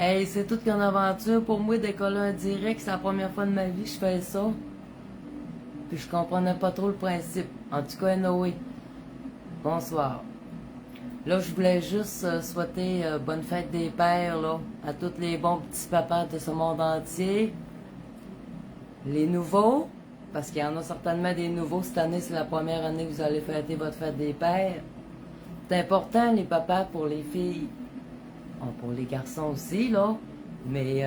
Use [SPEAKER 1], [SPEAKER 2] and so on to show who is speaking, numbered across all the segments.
[SPEAKER 1] Hey, c'est toute qu'une aventure pour moi d'écoller un direct. C'est la première fois de ma vie que je fais ça. Puis je comprenais pas trop le principe. En tout cas, Noé, bonsoir. Là, je voulais juste souhaiter bonne fête des pères là, à tous les bons petits papas de ce monde entier. Les nouveaux, parce qu'il y en a certainement des nouveaux. Cette année, c'est la première année que vous allez fêter votre fête des pères. C'est important, les papas, pour les filles. Bon, pour les garçons aussi, là. Mais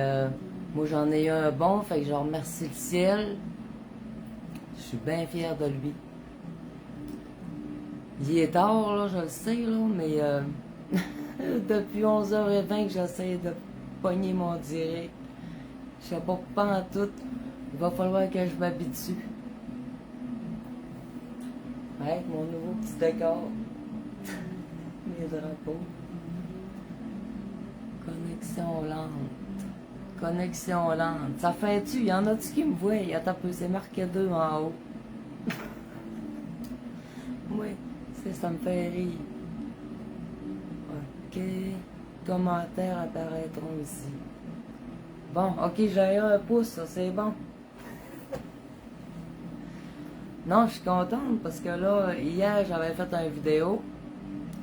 [SPEAKER 1] moi, j'en ai eu un bon, fait que je remercie le ciel. Je suis bien fière de lui. Il est tard, là, je le sais, là, mais depuis 11h20 que j'essaie de pogner mon direct. Je sais pas en tout. Il va falloir que je m'habitue. Avec mon nouveau petit décor. Mes drapeaux. Connexion lente. Connexion lente. Ça fait-tu? Y en a-tu qui me voient? Attends un peu, c'est marqué 2 en haut. Oui, ça me fait rire. OK. Commentaires apparaîtront ici. Bon, OK, j'ai un pouce, ça, c'est bon. Non, je suis contente parce que là, hier, j'avais fait une vidéo.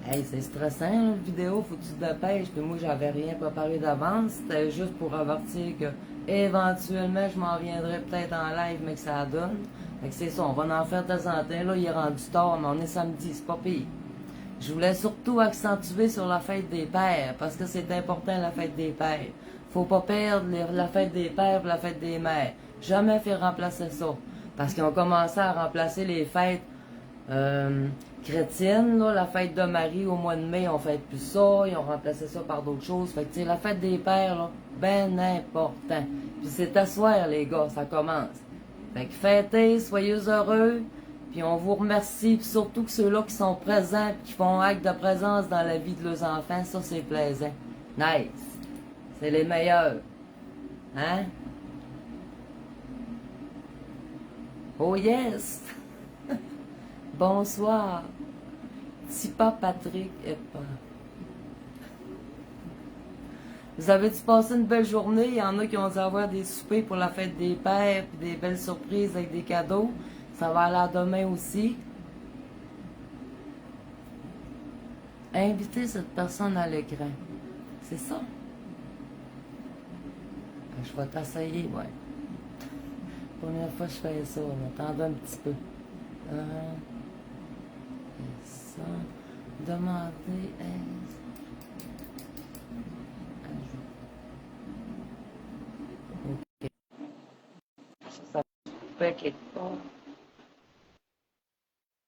[SPEAKER 1] Hey, c'est stressant, une vidéo, faut que tu te dépêches. Puis moi, j'avais rien préparé d'avance. C'était juste pour avertir que éventuellement, je m'en viendrai peut-être en live, mais que ça donne. Fait que c'est ça, on va en faire de temps en temps. Là, il est rendu tard, mais on est samedi, c'est pas pire. Je voulais surtout accentuer sur la fête des pères, parce que c'est important la fête des pères. Faut pas perdre la fête des pères et la fête des mères. Jamais faire remplacer ça. Parce qu'ils ont commencé à remplacer les fêtes chrétiennes, là, la fête de Marie au mois de mai, on fait plus ça, ils ont remplacé ça par d'autres choses. Fait que, tu sais, la fête des pères, là, ben important. Puis c'est à soir, les gars, ça commence. Fait que fêtez, soyez heureux, puis on vous remercie, puis surtout que ceux-là qui sont présents, puis qui font acte de présence dans la vie de leurs enfants, ça c'est plaisant. Nice. C'est les meilleurs. Hein? Oh yes! Bonsoir. Tipa Patrick et pas. Vous avez-tu passé une belle journée? Il y en a qui ont dû avoir des soupers pour la fête des pères, puis des belles surprises avec des cadeaux. Ça va aller à demain aussi. Inviter cette personne à l'écran. C'est ça? Je vais t'essayer, ouais. Première fois que je fais ça, attendez un petit peu. Et ça. Demander OK. Ça fait quelque part.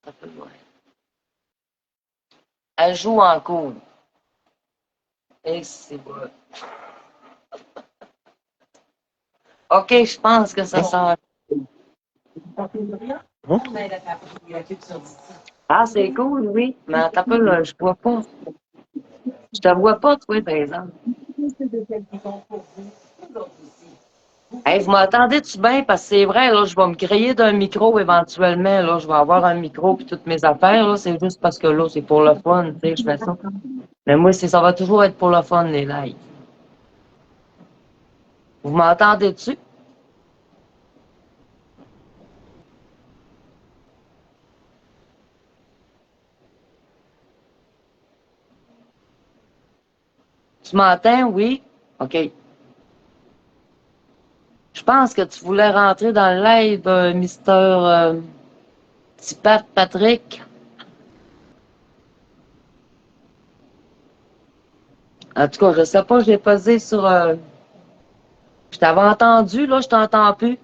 [SPEAKER 1] Ça peut voir. Ajout en cours. Et c'est bon. OK, je pense que ça sort. Ah, c'est cool, oui. Mais attends un peu, là, je vois pas. Je te vois pas, toi, par exemple. Hey, vous m'entendez-tu bien? Parce que c'est vrai, là, je vais me créer d'un micro éventuellement. Là, je vais avoir un micro et toutes mes affaires. Là, c'est juste parce que là, c'est pour le fun. Tu sais, je fais ça. Mais moi, ça va toujours être pour le fun, les lives. Vous m'entendez-tu? Tu m'entends? Oui? OK. Je pense que tu voulais rentrer dans le live, Mister Tipat Patrick. En tout cas, je sais pas, je l'ai posé sur. Je t'avais entendu, là, je t'entends plus.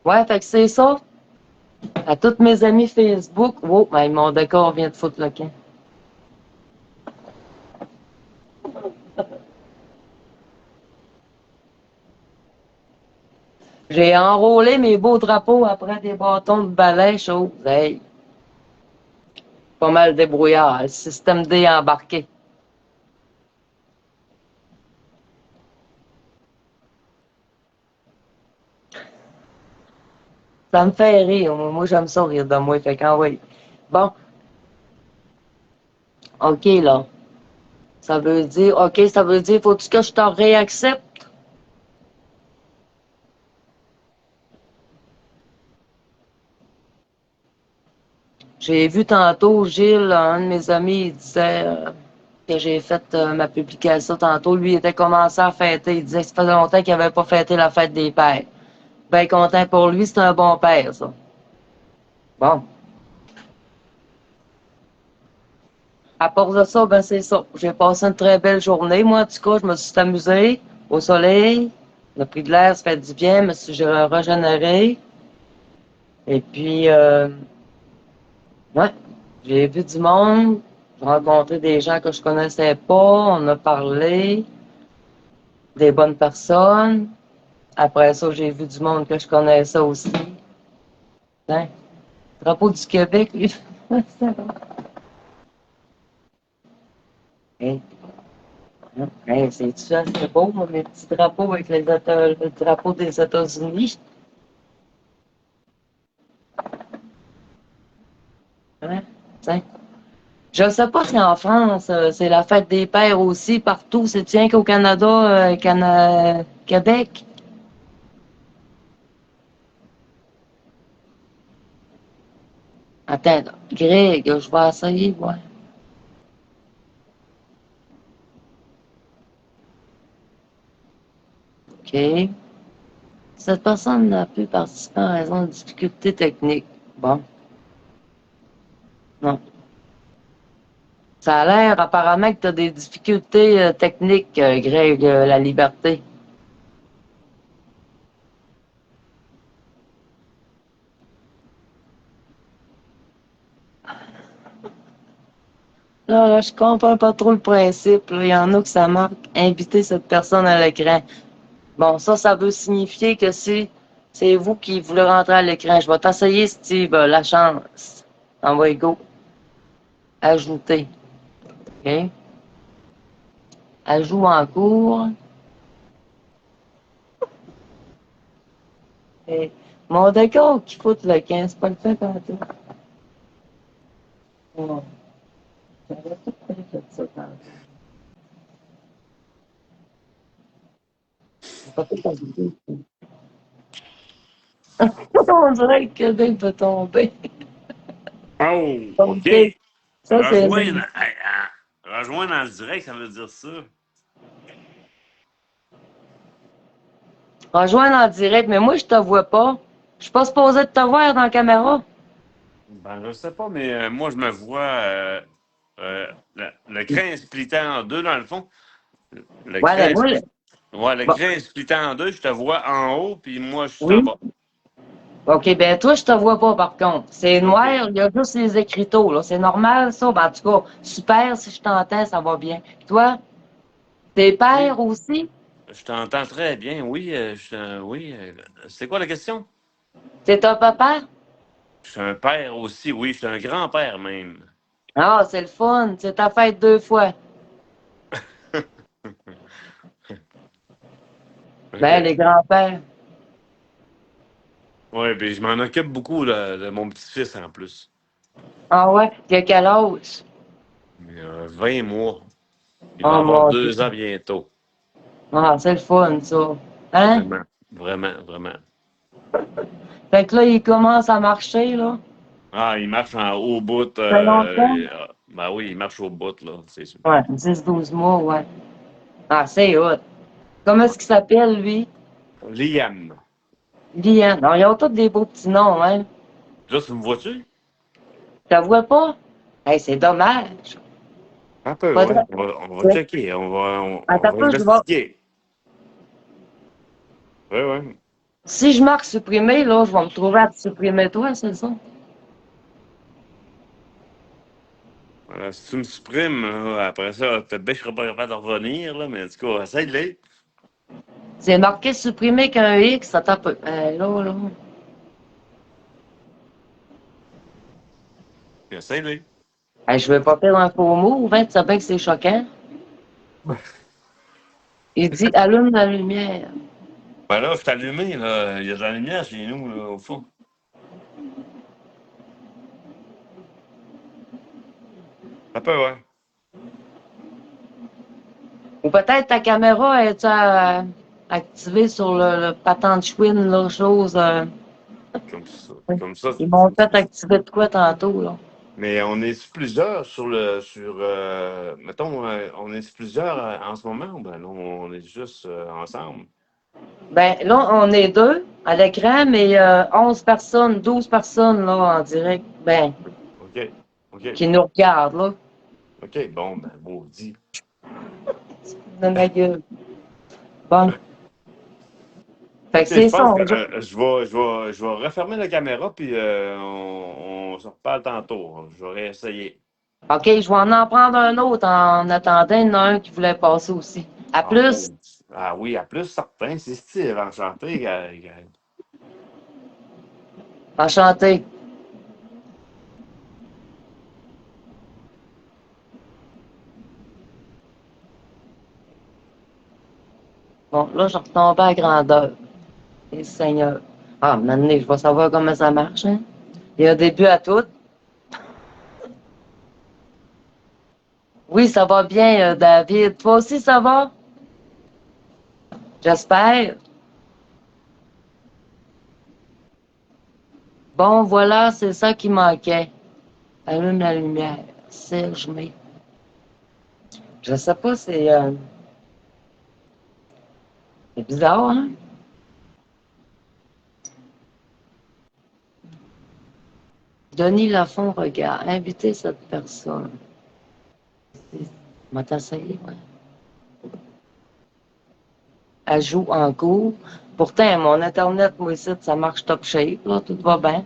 [SPEAKER 1] Ouais, fait que c'est ça. À tous mes amis Facebook. Oh, ben, mon décor vient de foutre le camp. J'ai enrôlé mes beaux drapeaux après des bâtons de balai chauds. Hey, pas mal débrouillard. Le système D embarqué. Ça me fait rire. Moi, j'aime ça rire de moi. Fait qu'en oui. Bon, OK, là. Ça veut dire, OK, ça veut dire, faut-tu que je te réaccepte? J'ai vu tantôt Gilles, un de mes amis, il disait que j'ai fait ma publication tantôt. Lui, il était commencé à fêter. Il disait que ça faisait longtemps qu'il n'avait pas fêté la fête des pères. Ben content pour lui, c'est un bon père, ça. Bon. À part de ça, ben c'est ça. J'ai passé une très belle journée. Moi, en tout cas, je me suis amusée au soleil. Le prix de l'air, ça fait du bien, mais si j'ai régénéré. Et puis, ouais, j'ai vu du monde. J'ai rencontré des gens que je connaissais pas. On a parlé. Des bonnes personnes. Après ça, j'ai vu du monde que je connaissais aussi. Hein? Drapeau du Québec, lui. Hey, hey, c'est-tu ça? C'est beau, moi, mes petits drapeaux avec le drapeau des États-Unis. Hein? Tiens. Je sais pas si en France, c'est la fête des pères aussi, partout. C'est bien qu'au Canada, Québec. Attends, là. Greg, je vais essayer, ouais. OK. Cette personne n'a pu participer en raison de difficultés techniques. Bon, non. Ça a l'air apparemment que tu as des difficultés techniques, Greg, la liberté. Là, je comprends pas trop le principe. Là. Il y en a que ça marque inviter cette personne à l'écran. Bon, ça veut signifier que si c'est vous qui voulez rentrer à l'écran, je vais t'essayer, Steve, la chance. Envoie go. Ajouter. OK? Ajout en cours. Et mon décor qui fout le 15, c'est pas le fait tantôt. Non, j'avais tout fait ça tantôt. C'est pas tout ajouté. On dirait que le Québec peut tomber.
[SPEAKER 2] Oh, OK.
[SPEAKER 1] OK. Ça, c'est
[SPEAKER 2] Rejoindre, rejoindre en direct, ça veut dire ça.
[SPEAKER 1] rejoindre en direct, mais moi, je te vois pas. Je suis pas supposé de te voir dans la caméra.
[SPEAKER 2] Ben, je sais pas, mais moi, je me vois l'écran splitté en deux, dans le fond.
[SPEAKER 1] Ouais, ben
[SPEAKER 2] L'écran
[SPEAKER 1] moi,
[SPEAKER 2] ouais,
[SPEAKER 1] bon,
[SPEAKER 2] l'écran splitté en deux, je te vois en haut, puis moi, je suis en
[SPEAKER 1] oui.
[SPEAKER 2] bas.
[SPEAKER 1] OK, ben toi, je te vois pas, par contre. C'est
[SPEAKER 2] OK.
[SPEAKER 1] noir, il y a juste les écriteaux, là. C'est normal, ça? Ben, en tout cas, super, si je t'entends, ça va bien. Toi, t'es
[SPEAKER 2] Oui,
[SPEAKER 1] père aussi?
[SPEAKER 2] je t'entends très bien. Oui, oui. C'est quoi la question?
[SPEAKER 1] C'est un papa?
[SPEAKER 2] Je suis un père aussi, oui. Je suis un grand-père même.
[SPEAKER 1] Ah, c'est le fun. C'est ta fête 2 fois. Ben,
[SPEAKER 2] OK.
[SPEAKER 1] les grands-pères.
[SPEAKER 2] Oui, puis je m'en occupe beaucoup de mon petit-fils en plus.
[SPEAKER 1] Ah ouais? Il a quel âge?
[SPEAKER 2] Il a 20 mois. Il va
[SPEAKER 1] Oh
[SPEAKER 2] avoir
[SPEAKER 1] mon Dieu.
[SPEAKER 2] 2 ans bientôt.
[SPEAKER 1] Ah, c'est le fun, ça. Hein?
[SPEAKER 2] Vraiment, vraiment, vraiment.
[SPEAKER 1] Fait que là, il commence à marcher, là.
[SPEAKER 2] Ah, il marche en haut bout.
[SPEAKER 1] Ça fait longtemps?
[SPEAKER 2] Ben oui, il marche au bout, là, c'est sûr.
[SPEAKER 1] Ouais, 10, 12 mois, ouais. Ah, c'est hot. Comment est-ce qu'il s'appelle, lui?
[SPEAKER 2] Liam.
[SPEAKER 1] Lian. Non, ils ont tous des beaux petits noms, hein.
[SPEAKER 2] Là, tu me vois-tu?
[SPEAKER 1] Tu la vois pas? Hey, c'est dommage.
[SPEAKER 2] Un peu, ouais.
[SPEAKER 1] Faudrait...
[SPEAKER 2] On va checker. On
[SPEAKER 1] Attends un
[SPEAKER 2] va
[SPEAKER 1] peu, je vais...
[SPEAKER 2] investiguer. Oui, oui.
[SPEAKER 1] Si je marque supprimer, là, je vais me trouver à te supprimer toi, c'est ça?
[SPEAKER 2] Voilà, si tu me supprimes, après ça, peut-être bien que je serai pas capable de revenir, là, mais en tout cas, essaye-le.
[SPEAKER 1] C'est marqué supprimer qu'un X, attends un peu. Là.
[SPEAKER 2] Essaye-le.
[SPEAKER 1] Hey, je vais pas faire un faux mot, hein, tu sais bien que c'est choquant. Il dit allume la lumière.
[SPEAKER 2] Ben là, je suis allumé, là. Il y a de la lumière chez nous, là, au fond. Un peu, ouais.
[SPEAKER 1] Ou peut-être ta caméra est activée sur le patent de chouine, là, chose.
[SPEAKER 2] Comme ça. Comme ça.
[SPEAKER 1] Ils m'ont fait activer de quoi tantôt, là?
[SPEAKER 2] Mais on est plusieurs mettons, on est plusieurs en ce moment, ou ben non, on est juste ensemble.
[SPEAKER 1] Ben, là, on est deux à l'écran, mais 11 personnes, 12 personnes, là, en direct, ben,
[SPEAKER 2] OK. OK.
[SPEAKER 1] qui nous regardent, là.
[SPEAKER 2] OK. Bon, ben, maudit.
[SPEAKER 1] De ma gueule. Bon. Fait que
[SPEAKER 2] OK, je
[SPEAKER 1] c'est ça.
[SPEAKER 2] pense que je vais refermer la caméra, puis on se reparle tantôt. Je vais réessayer.
[SPEAKER 1] OK, je vais en prendre un autre en attendant. Il y en a un qui voulait passer aussi. À
[SPEAKER 2] Ah,
[SPEAKER 1] plus.
[SPEAKER 2] maudit. Ah oui, à plus, certain. C'est Steve, enchanté.
[SPEAKER 1] Enchanté. Bon, là, je retombe à grandeur. Et Seigneur. Ah, maintenant, je vais savoir comment ça marche, hein. Il y a un début à tout. Oui, ça va bien, David. Toi aussi, ça va? J'espère. Bon, voilà, c'est ça qui manquait. Allume la lumière. Serge, mais. Je sais pas, c'est bizarre, hein? Denis Lafont regarde. Inviter cette personne. M'a t'essayer, ouais. Ajout en cours. Pourtant, mon Internet, moi, ici, ça marche top shape, là. Tout va bien.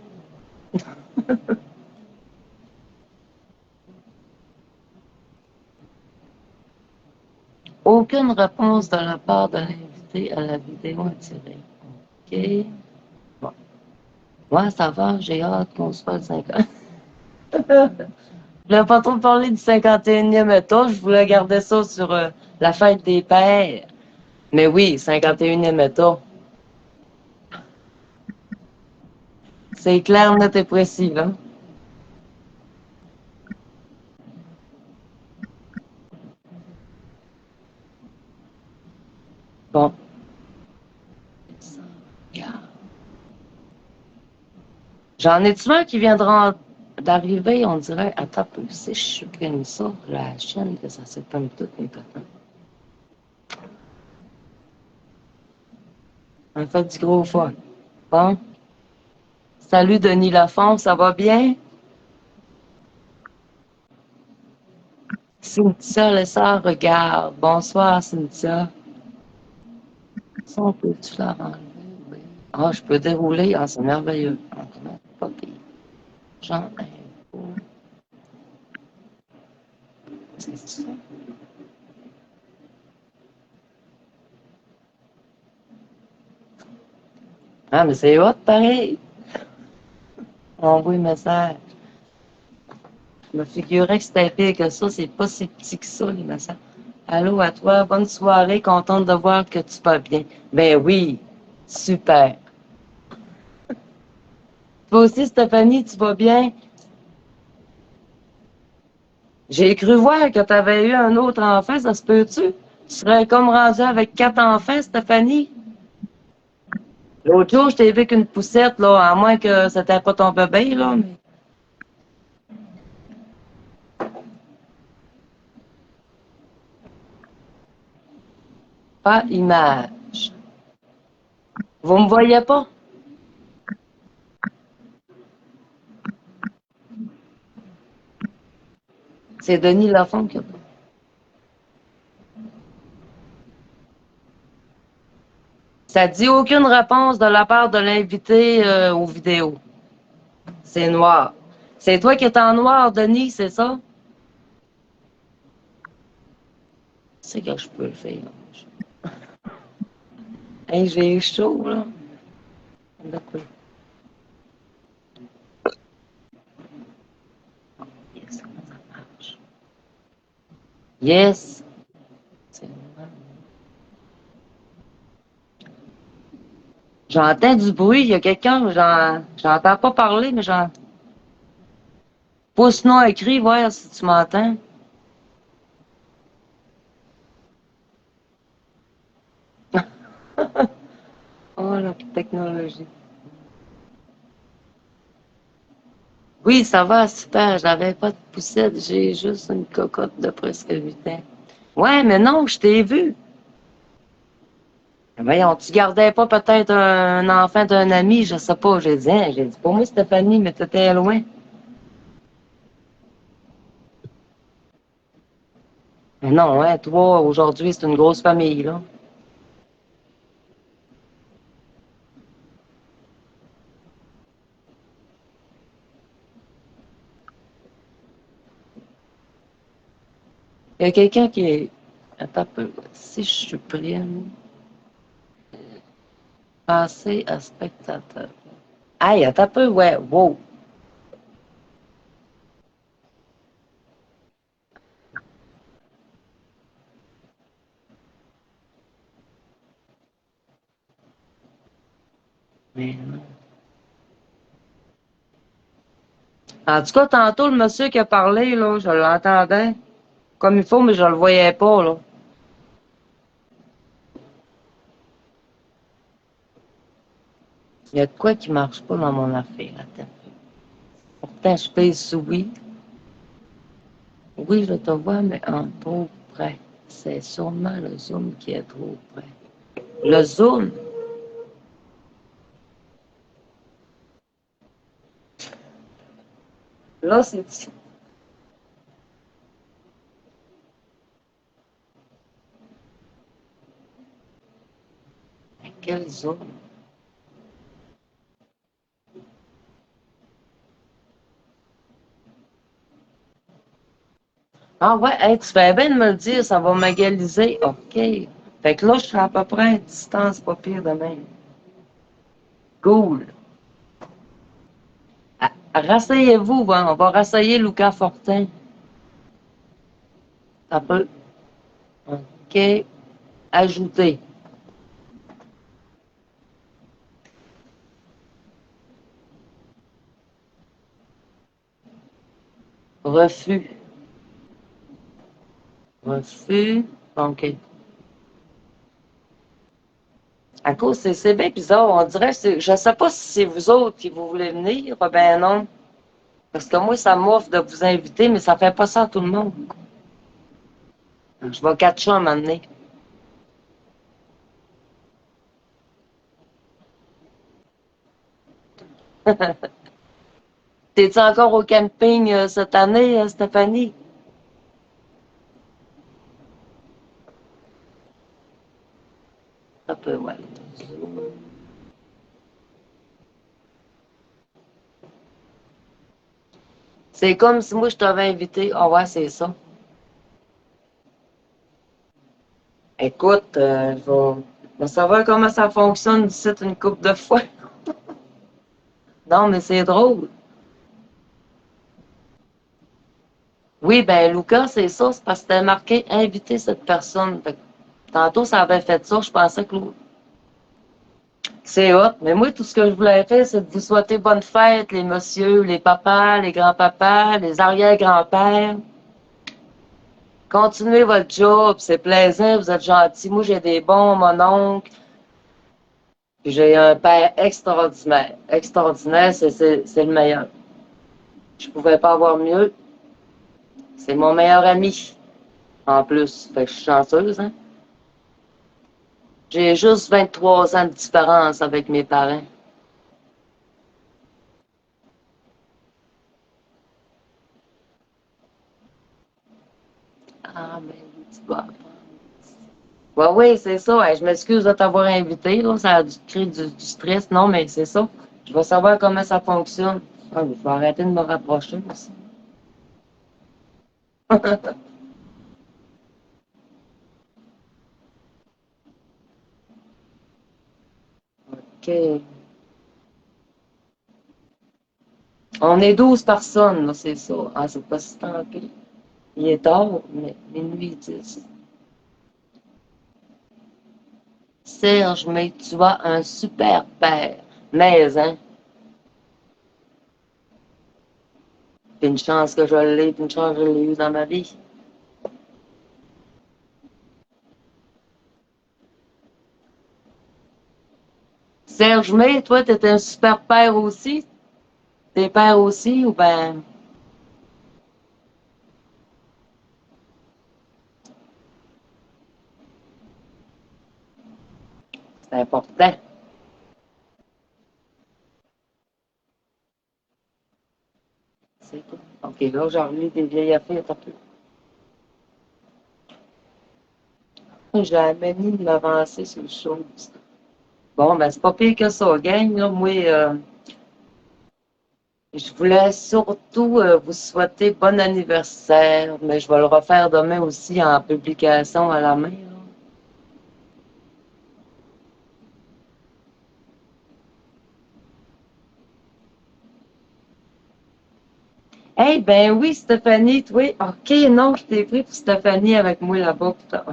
[SPEAKER 1] Aucune réponse de la part de l'invité à la vidéo attirée. OK. Bon. Ouais, ça va, j'ai hâte qu'on soit le 50. Je voulais pas trop parler du 51e état, je voulais garder ça sur la fête des pères. Mais oui, 51e état. C'est clair, net et précis, là. Bon. J'en ai-tu un qui viendra d'arriver, on dirait, attends un peu, si je supprime ça, la chaîne, que ça s'éteint tout, mes copains. On fait du gros fun. Bon. Salut Denis Lafont, ça va bien? Cynthia Lessard regarde. Bonsoir, Cynthia. Ça, on peut-tu la enlever? Oui. Ah, je peux dérouler. Ah, c'est merveilleux. Ah, pas pire. Jean Info. C'est ça. Ah, mais c'est hot, pareil. Envoie un message. Je me figurais que c'était pire que ça. C'est pas si petit que ça, les messages. Allô à toi. Bonne soirée. Contente de voir que tu vas bien. Ben oui. Super. Toi aussi, Stéphanie, tu vas bien? J'ai cru voir que tu avais eu un autre enfant, ça se peut-tu? Tu serais comme rendu avec 4 enfants, Stéphanie? L'autre jour, je t'ai vu qu'une poussette, là, à moins que c'était pas ton bébé, là. Mais... Pas image. Vous me voyez pas? C'est Denis Lafont qui a pas. Ça dit aucune réponse de la part de l'invité aux vidéos. C'est noir. C'est toi qui es en noir, Denis, c'est ça? C'est que je peux le faire. Hey, j'ai eu chaud, là. D'accord. Yes, comment ça marche? Yes. J'entends du bruit, il y a quelqu'un, j'entends pas parler, mais j'en. Pouce non écrit, voir si tu m'entends. Oh, la technologie. Oui, ça va super. J'avais pas de poussette, j'ai juste une cocotte de presque 8 ans. Ouais, mais non, je t'ai vu. Voyons, tu gardais pas peut-être un enfant d'un ami, je sais pas. J'ai dit, pour moi, Stéphanie, mais t'étais loin. Mais non, hein, toi, aujourd'hui, c'est une grosse famille, là. Il y a quelqu'un qui est. Attends un peu. Si je supprime, passer à spectateur. Aïe, attends un peu, ouais, wow. Mais non. En tout cas, tantôt, le monsieur qui a parlé, là, je l'entendais comme il faut, mais je le voyais pas, là. Il y a de quoi qui marche pas dans mon affaire. Attends. Pourtant, je pèse sur oui. Oui, je te vois, mais en trop près. C'est sûrement le zoom qui est trop près. Le zoom? Là, c'est... Quel zoom? Ah ouais, hey, tu fais bien de me le dire, ça va m'égaliser. OK. Fait que là, je suis à peu près à distance pas pire de même. Cool. Rasseyez-vous, hein, on va rasseyer Lucas Fortin. Ça peut. OK. Ajouter. Refus. Refus. OK. À cause, c'est bien bizarre. On dirait, je sais pas si c'est vous autres qui vous voulez venir. Ben non. Parce que moi, ça m'offre de vous inviter, mais ça fait pas ça à tout le monde. Je vais catcher un moment donné. T'es-tu encore au camping cette année, Stéphanie? Un peu, ouais. C'est comme si moi, je t'avais invité. Ah ouais, c'est ça. Écoute, je vais savoir comment ça fonctionne d'ici une couple de fois. Non, mais c'est drôle. Oui, ben Lucas, c'est ça, c'est parce que c'était marqué inviter cette personne. Fait que tantôt, ça avait fait ça, je pensais que c'est hot. Mais moi, tout ce que je voulais faire, c'est de vous souhaiter bonne fête, les messieurs, les papas, les grands-papas, les arrière-grands-pères. Continuez votre job, c'est plaisant, vous êtes gentils. Moi, j'ai des bons, mon oncle. J'ai un père extraordinaire. Extraordinaire, c'est le meilleur. Je pouvais pas avoir mieux. C'est mon meilleur ami, en plus. Fait que je suis chanceuse, hein. J'ai juste 23 ans de différence avec mes parents. Ah, ben, tu dois apprendre. Ouais, oui, c'est ça. Ouais, je m'excuse de t'avoir invité, là. Ça a dû créer du stress. Non, mais c'est ça. Je veux savoir comment ça fonctionne. Ah, il faut arrêter de me rapprocher aussi. OK. On est 12 personnes, là, c'est ça. Ah, c'est pas si tant pis. Il est tard, mais minuit 10. Serge, mais tu as un super père. Mais, hein, c'est une chance que je l'ai, puis une chance que je l'ai eu dans ma vie. Serge May, toi, t'étais un super père aussi? T'es père aussi ou ben c'est important. C'est tout. OK, là, j'en relis des vieilles affaires un peu. J'ai jamais mis de m'avancer sur les choses. Bon, ben, c'est pas pire que ça, gang. Là. Moi, je voulais surtout vous souhaiter bon anniversaire, mais je vais le refaire demain aussi en publication à la main. Là. Eh ben oui, Stéphanie, oui. OK, non, je t'ai pris pour Stéphanie avec moi là-bas. Putain.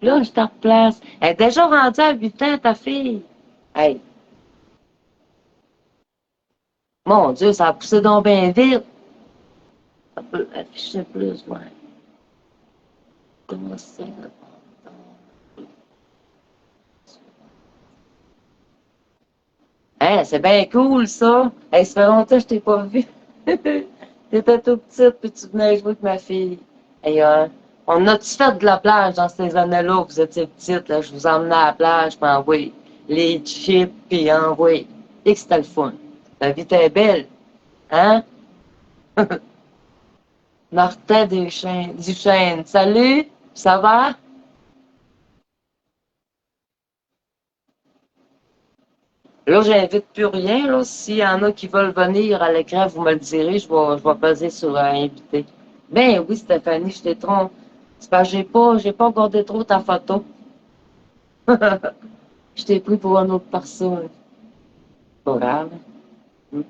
[SPEAKER 1] Là, je te replace. Elle est déjà rendue à 8 ans, ta fille. Hey, mon Dieu, ça a poussé donc bien vite. Ça peut afficher plus, ouais. Comment c'est? Hein, c'est bien cool, ça. Hey, ça fait longtemps que je t'ai pas vu. T'étais tout petite, puis tu venais jouer avec ma fille. Hey, on a-tu fait de la plage dans ces années-là où vous étiez petite, là? Je vous emmenais à la plage, puis envoyé les chips, puis envoyé. Et que c'était le fun. La vie était belle, hein? Martin Duchesne, salut, ça va? Là, j'invite plus rien, là. S'il y en a qui veulent venir à l'écran, vous me le direz, je vais peser sur inviter. Ben oui, Stéphanie, je t'ai trompé. C'est parce que j'ai pas regardé trop ta photo. Je t'ai pris pour une autre personne. Pas grave. Hmm.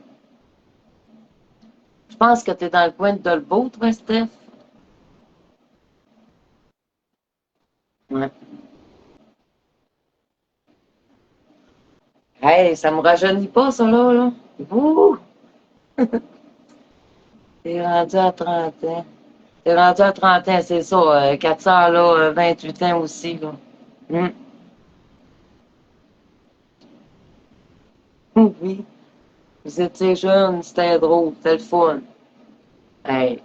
[SPEAKER 1] Je pense que t'es dans le coin de Dolbeau, toi, Steph. Ouais. Hey, ça me rajeunit pas, ça, là. Ouh! T'es rendu à 30 ans. T'es rendu à 30 ans, c'est ça. 400, là, 28 ans aussi, là. Hmm. Oui. Vous étiez jeune, c'était drôle, c'était le fun. Hey,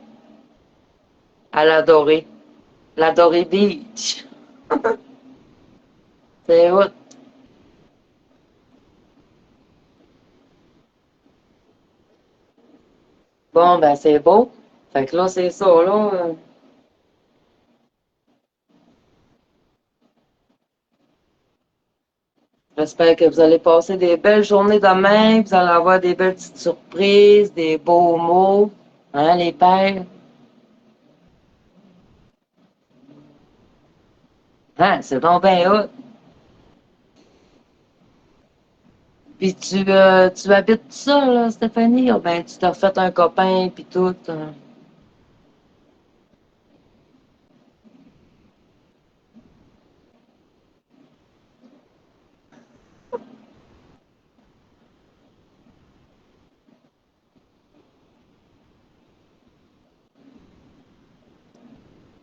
[SPEAKER 1] à l'adorer. L'adorer Beach. C'est hot. Bon, ben, c'est beau. Fait que là, c'est ça, là. J'espère que vous allez passer des belles journées demain. Vous allez avoir des belles petites surprises, des beaux mots. Hein, les pères? Hein, c'est donc bien hot. Puis tu habites tout seul, là, Stéphanie? Ou ben, tu t'es refait un copain, puis tout.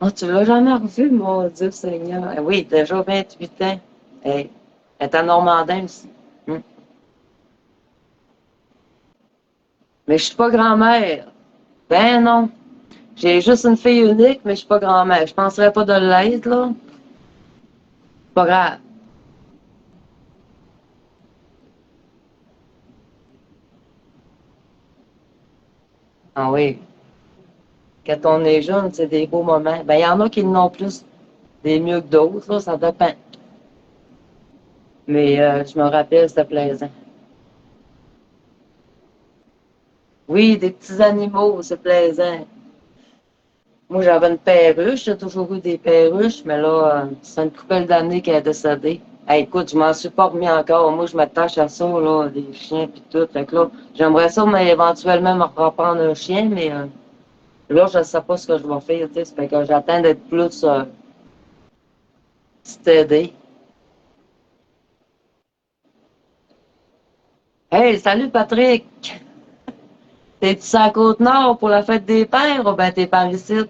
[SPEAKER 1] Ah, tu l'as jamais revu, mon Dieu Seigneur. Eh oui, déjà 28 ans. Eh, elle est à Normandin aussi. Hmm. Mais je suis pas grand-mère. Ben non. J'ai juste une fille unique, mais je suis pas grand-mère. Je penserais pas de l'être, là. Pas grave. Ah oui. Quand on est jeune, c'est des beaux moments. Ben, il y en a qui n'ont plus des mieux que d'autres, là, ça dépend. Mais je me rappelle, c'était plaisant. Oui, des petits animaux, c'est plaisant. Moi, j'avais une perruche, j'ai toujours eu des perruches, mais là, c'est une couple d'années qu'elle est décédée. Hey, écoute, je m'en suis pas remis encore. Moi, je m'attache à ça, là, des chiens puis tout. Fait que là, j'aimerais ça, mais éventuellement me reprendre un chien, mais là, je ne sais pas ce que je vais faire, tu sais. Fait que j'attends d'être plus steady. Hey, salut Patrick! T'es-tu sur la Côte-Nord pour la fête des pères ou ben t'es par ici?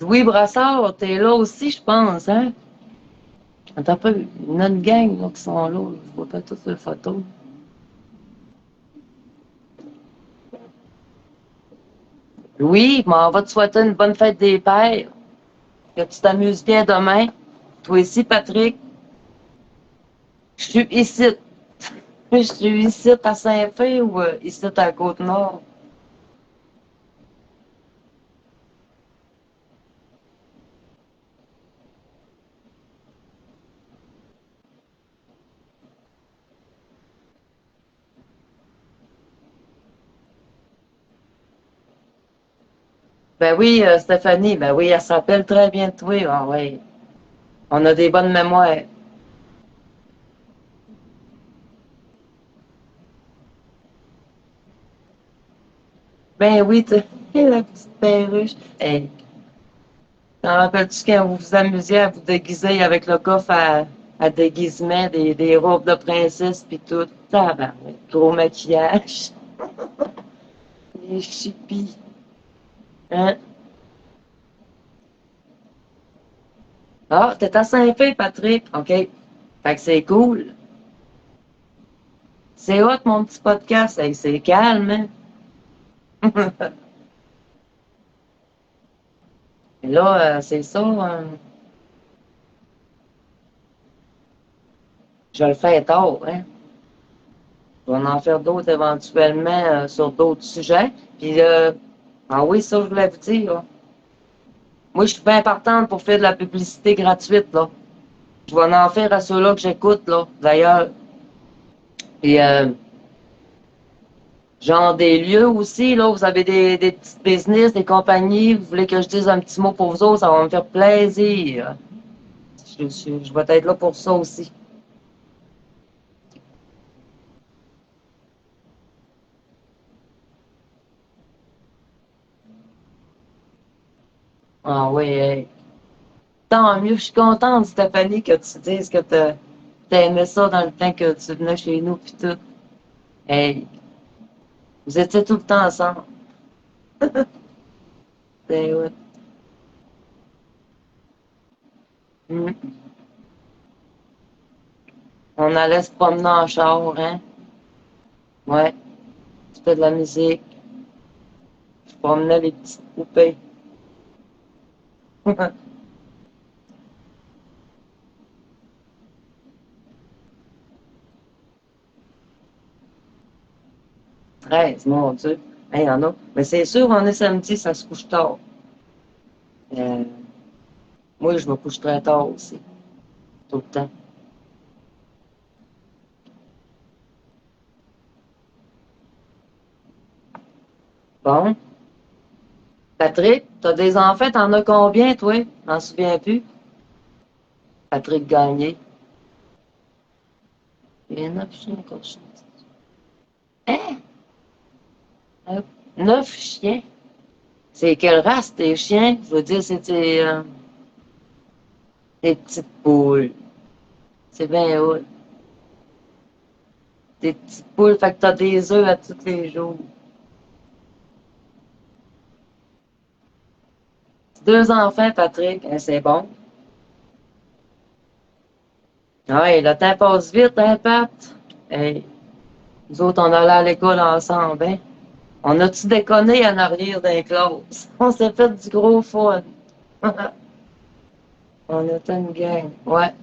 [SPEAKER 1] Louis Brassard, t'es là aussi, je pense, hein? Attends un peu, notre gang là, qui sont là, je vois pas toutes les photos. Louis, on va te souhaiter une bonne fête des pères. Que tu t'amuses bien demain. Toi aussi, Patrick. Je suis ici. Je suis ici à Saint-Fé ou ici à la Côte-Nord? Ben oui, Stéphanie, ben oui, elle se rappelle très bien de toi. Ah ouais. On a des bonnes mémoires. Ben oui, tu la petite perruche. Hey, t'en rappelles-tu quand vous vous amusiez à vous déguiser avec le coffre à déguisement, des robes de princesse puis tout? Tabarouette, gros maquillage. Les chippies. Hein? Ah, t'es à Saint-Fé, Patrick. OK. Fait que c'est cool. C'est hot, mon petit podcast. Hey, c'est calme, hein? Et là, c'est ça. Je le fais tard, hein? On va en faire d'autres éventuellement sur d'autres sujets. Puis, ah oui, ça, je voulais vous dire, là. Moi, je suis bien partante pour faire de la publicité gratuite, là. Je vais en faire à ceux-là que j'écoute, là, d'ailleurs. Puis, genre des lieux aussi, là, vous avez des petits business, des compagnies, vous voulez que je dise un petit mot pour vous autres, ça va me faire plaisir. Je vais être là pour ça aussi. Ah oui, hey. Tant mieux, je suis contente, Stéphanie, que tu dises que t'aimais ça dans le temps que tu venais chez nous, puis tout. Hey, vous étiez tout le temps ensemble. C'est ouais. Mm. On allait se promener en char, hein? Ouais, tu fais de la musique. Je promenais les petites poupées. 13, mon Dieu. Il y en a. Mais c'est sûr, on est samedi, ça se couche tard. Euh, moi, je me couche très tard aussi, tout le temps. Bon. Patrick, t'as des enfants, t'en as combien, toi? M'en souviens plus. Patrick Gagné. Il y en a plus encore. Hein? 9 chiens. C'est quelle race, tes chiens? Je veux dire, c'était des petites poules. C'est bien haut. Des petites poules, fait que t'as des œufs à tous les jours. 2 enfants, Patrick. Hein, c'est bon. Ouais, le temps passe vite, hein, Pat? Hey, nous autres, on allait à l'école ensemble, hein? On a-tu déconné en arrière d'un close? On s'est fait du gros fun. On était une gang. Ouais.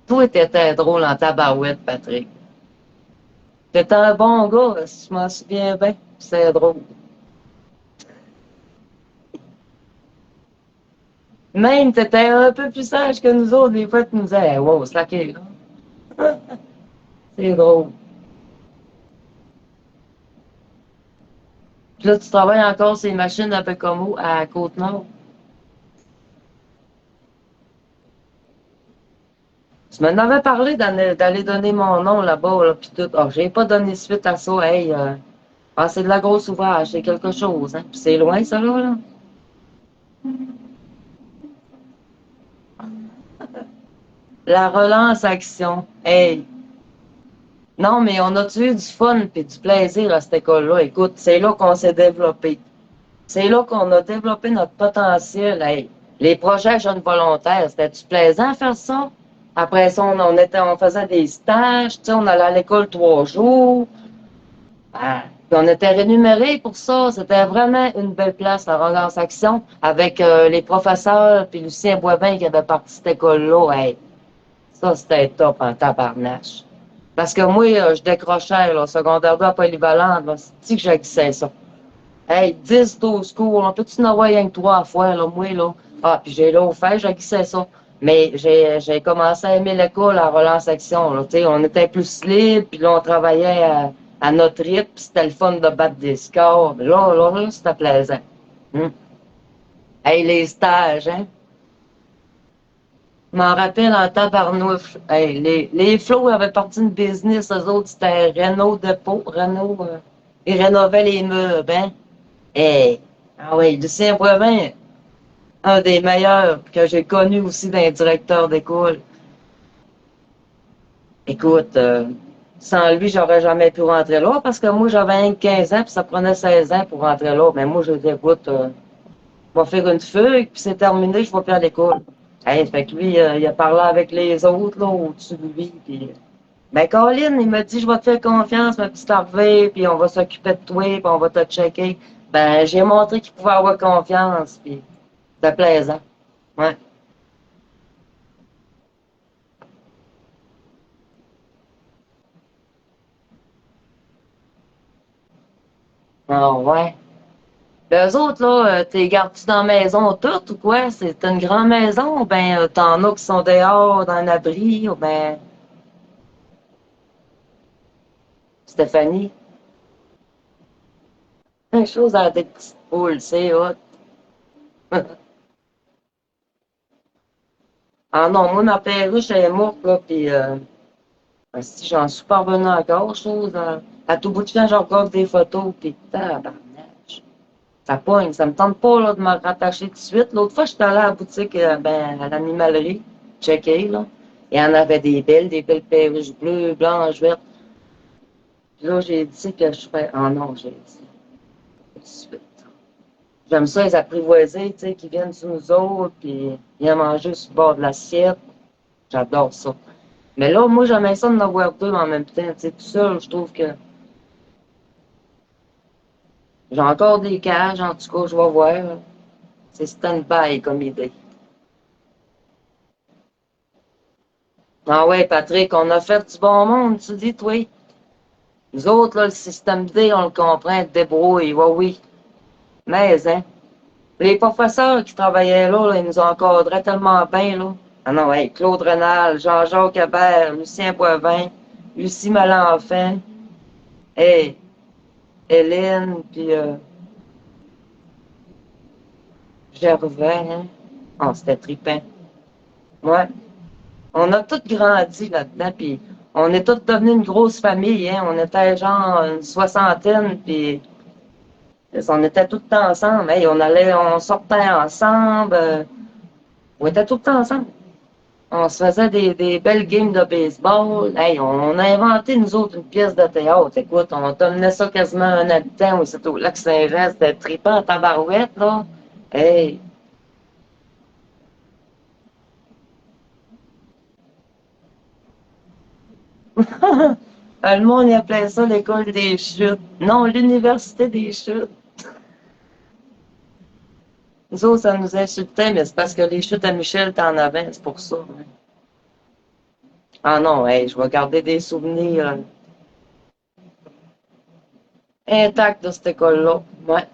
[SPEAKER 1] Toi, t'étais drôle en tabarouette, Patrick. T'étais un bon gars, si je m'en souviens bien. C'est drôle. Même, t'étais un peu plus sage que nous autres. Des fois, tu nous disais, hey, wow, slacké, là. C'est drôle. Puis là, tu travailles encore sur les machines à Bécomo, à Côte-Nord. Tu m'en avais parlé d'aller donner mon nom là-bas, là, puis tout. Oh, j'ai pas donné suite à ça. Hey, ah, c'est de la grosse ouvrage, c'est quelque chose, hein. Puis c'est loin, ça, là. La relance action. Hey. Non, mais on a eu du fun puis du plaisir à cette école-là. Écoute, c'est là qu'on s'est développé. C'est là qu'on a développé notre potentiel. Hey, les projets jeunes volontaires, c'était-tu plaisant à faire ça? Après ça, on faisait des stages, tu sais, on allait à l'école 3 jours. Ah, puis on était rémunérés pour ça. C'était vraiment une belle place, la Relance Action, avec les professeurs, puis Lucien Boivin qui avait parti cette école-là. Hey, ça, c'était top en tabarnache. Parce que moi, je décrochais, là, secondaire 2 à Polyvalente, là, c'est que j'haïssais ça. Hey, 10, 12 cours, on peut-tu en avoir rien que 3 fois, là, moi, là? Ah, puis j'ai là fait, j'haïssais ça. Mais j'ai commencé à aimer l'école à relance action, là, tu sais, on était plus libre, puis là, on travaillait à notre rythme, puis c'était le fun de battre des scores. Là, c'était plaisant. Hum. Hey, les stages, hein? Je m'en rappelle en tabarnouche. Hey, les Flots avaient parti une business, eux autres, c'était Renault Dépôt, Renault, ils rénovaient les meubles, hein? Hey, ah oui, Lucien Boivin, un des meilleurs que j'ai connu aussi d'un directeur d'école. Écoute, sans lui, j'aurais jamais pu rentrer là parce que moi, j'avais 15 ans puis ça prenait 16 ans pour rentrer là. Mais moi, je dis, écoute, je vais faire une feuille puis c'est terminé, je vais plus à l'école. Hey, fait que lui, il a parlé avec les autres là, au-dessus de lui. Puis, ben, Colin, il m'a dit, je vais te faire confiance, ma petite Harvey, puis on va s'occuper de toi, puis on va te checker. Ben, j'ai montré qu'il pouvait avoir confiance, puis c'était plaisant. Ouais. Ah ouais. Les autres, là, t'es gardes-tu dans la maison toute ou quoi? C'est une grande maison ou ben t'en as qui sont dehors dans un abri ou ben Stéphanie? Une chose à des petites poules, c'est hot. Ah non, moi ma perruche elle est morte là, puis si j'en suis pas revenu encore, chose, à tout bout de champ, je regarde des photos, puis tabarnage. Ça pogne, ça me tente pas là, de me rattacher tout de suite. L'autre fois, j'étais allé à la boutique, ben, à l'animalerie, checker, là. Il y en avait des belles perruches bleues, blanches, vertes. Puis là, j'ai dit que je fais. Ah non, j'ai dit. Tout de suite. J'aime ça, les apprivoisés, tu sais, qui viennent sur nous autres, puis viennent manger sur le bord de l'assiette. J'adore ça. Mais là, moi, j'aimais ça de en avoir deux en même temps. Tu sais, tout seul, je trouve que j'ai encore des cages, en tout cas, je vais voir. Là. C'est stand-by comme idée. Ah ouais, Patrick, on a fait du bon monde, tu dis, toi. Nous autres, là, le système D, on le comprend, débrouille, ouais, oui. Mais, hein, les professeurs qui travaillaient là, ils nous encadraient tellement bien, là. Ah non, hey, Claude Renal, Jean-Jacques Hebert, Lucien Boivin, Lucie Malenfant, hey, Hélène, puis Gervais, hein. Oh, c'était trippant. Ouais. On a tous grandi là-dedans, puis on est tous devenus une grosse famille, hein. On était genre une soixantaine, puis on était tout le temps ensemble. Hey, on sortait ensemble. On était tout le temps ensemble. On se faisait des belles games de baseball. Hey, on a inventé, nous autres, une pièce de théâtre. Écoute, on t'amenait ça quasiment un habitant, oui, c'était au lac Saint-Jean. C'était trippant en tabarouette, là. Hey, le monde il appelait ça l'école des chutes. Non, l'université des chutes. Nous autres, ça nous insultait, mais c'est parce que les chutes à Michel, t'en avais, c'est pour ça. Hein. Ah non, hey, je vais garder des souvenirs intacts de cette école-là. Ouais.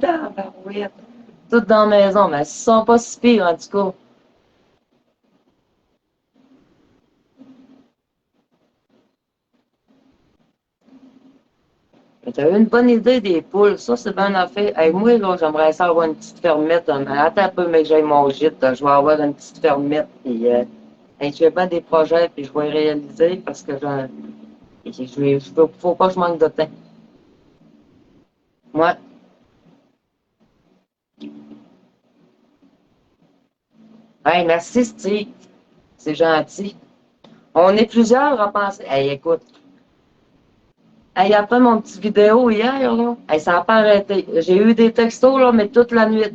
[SPEAKER 1] Tabarouette. Toutes dans la maison, mais ils sont pas si pires, en tout cas. Mais t'as eu une bonne idée des poules, ça c'est bien affaire. Hey, moi, là, j'aimerais ça avoir une petite fermette. Mais attends un peu, mais que j'aille mon gîte, là. Je vais avoir une petite fermette. Puis, hey, je fais bien des projets, puis je vais les réaliser parce que faut pas que je manque de temps. Moi, Hey, merci, Steve. C'est gentil. On est plusieurs à penser. Hey, écoute. Hey, après mon petit vidéo hier, là, hey, ça n'a pas arrêté. J'ai eu des textos, là, mais toute la nuit.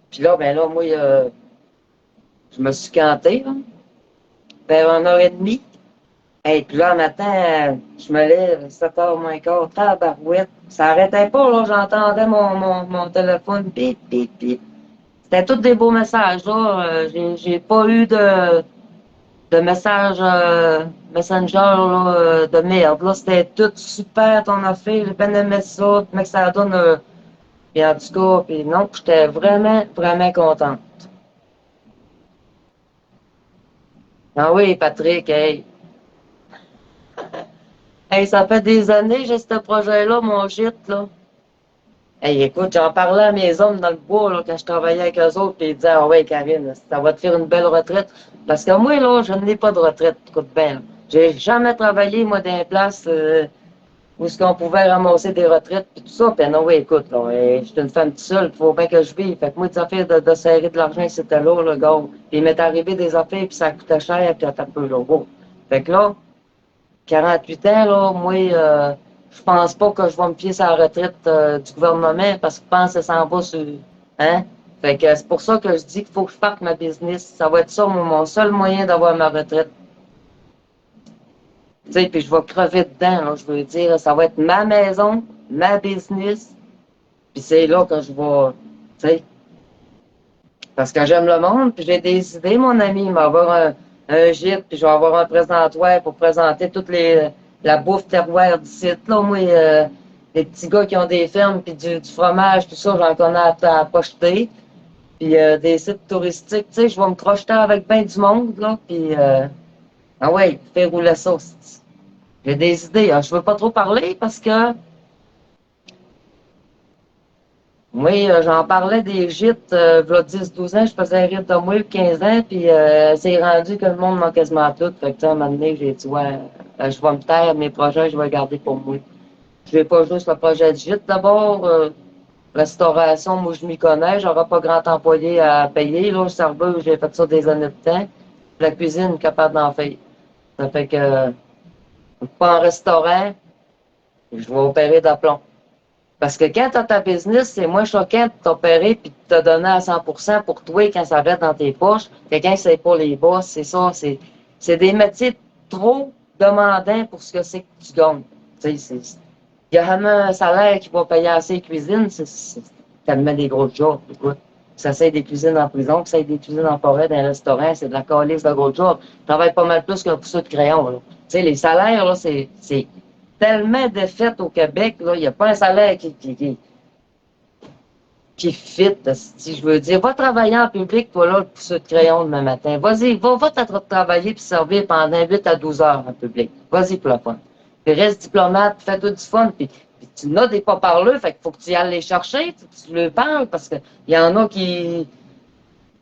[SPEAKER 1] Puis là, ben là, moi, je me suis canté, là, vers 1h30. Et puis là, le matin, je me lève, 7h moins quart, tabarouette. Ça arrêtait pas, là, j'entendais mon téléphone, pip, pip, pip. C'était tous des beaux messages, là. J'ai pas eu de messages Messenger, là, de merde, là. C'était tout super, ton affaire, j'ai bien aimé ça, mais que ça donne... puis en tout cas, puis non, j'étais vraiment, vraiment contente. Ah oui, Patrick, hey. Hey, ça fait des années, j'ai ce projet-là, mon gîte, là. Hey, écoute, j'en parlais à mes hommes dans le bois, là, quand je travaillais avec eux autres, puis ils disaient, ah ouais, Karine, ça va te faire une belle retraite. Parce que moi, là, je n'ai pas de retraite, écoute bien. J'ai jamais travaillé, moi, dans une place où ce qu'on pouvait ramasser des retraites, puis tout ça. Puis non, oui, écoute, là, je suis une femme toute seule, il faut bien que je vive. Fait que moi, des affaires de serrer de l'argent, c'était là, le gars. Puis il m'est arrivé des affaires, puis ça coûtait cher, puis t'as peu, là, bon. Fait que là, 48 ans, là, moi, je pense pas que je vais me fier sur la retraite du gouvernement parce que je pense que ça s'en va sur... Hein? Fait que c'est pour ça que je dis qu'il faut que je parte ma business. Ça va être ça, mon seul moyen d'avoir ma retraite. Tu sais, puis je vais crever dedans, là, je veux dire. Ça va être ma maison, ma business, puis c'est là que je vais... Tu sais, parce que j'aime le monde, puis j'ai des idées, mon ami. Il va y avoir un gîte, puis je vais avoir un présentoir pour présenter toute la bouffe terroir du site. Là, moi, les petits gars qui ont des fermes, puis du fromage, tout ça, j'en connais à pocheter. Puis des sites touristiques, tu sais, je vais me crocheter avec bien du monde, là, puis ah ouais, faire rouler ça. J'ai des idées. Hein. Je veux pas trop parler parce que oui, j'en parlais des gîtes, v'là 10-12 ans, je faisais rire de moi, 15 ans, puis c'est rendu que le monde m'a quasiment tout. Fait que, à un moment donné, j'ai dit, ouais, je vais me taire, mes projets, je vais les garder pour moi. Je vais pas juste le projet de gîte. D'abord, restauration, moi, je m'y connais, j'aurai pas grand employé à payer, là, le serveur, j'ai fait ça des années de temps. La cuisine, capable d'en faire. Ça fait que, pas en restaurant, je vais opérer d'aplomb. Parce que quand tu as ta business, c'est moins choquant de t'opérer puis de te donner à 100% pour toi quand ça reste dans tes poches. Quelqu'un, c'est pour les boss, c'est ça. C'est des métiers trop demandants pour ce que c'est que tu gagnes. Tu sais, il y a jamais un salaire qui va payer assez les cuisines, c'est tellement des gros jobs. Écoute, ça c'est des cuisines en prison, que ça des cuisines en forêt, dans un restaurant, c'est de la calice de gros jobs. Tu travailles pas mal plus qu'un pousseau de crayon. Là. Tu sais, les salaires, là, c'est tellement de fait au Québec, là, il n'y a pas un salaire qui fit, si je veux dire. Va travailler en public, toi, là, le pousseux de crayon demain matin. Vas-y, va travailler puis servir pendant 8 à 12 heures en public. Vas-y pour la fun. Puis reste diplomate, fais-toi du fun, puis tu n'as des pas-parleux, fait qu'il faut que tu y ailles les chercher, tu leur parles, parce qu'il y en a qui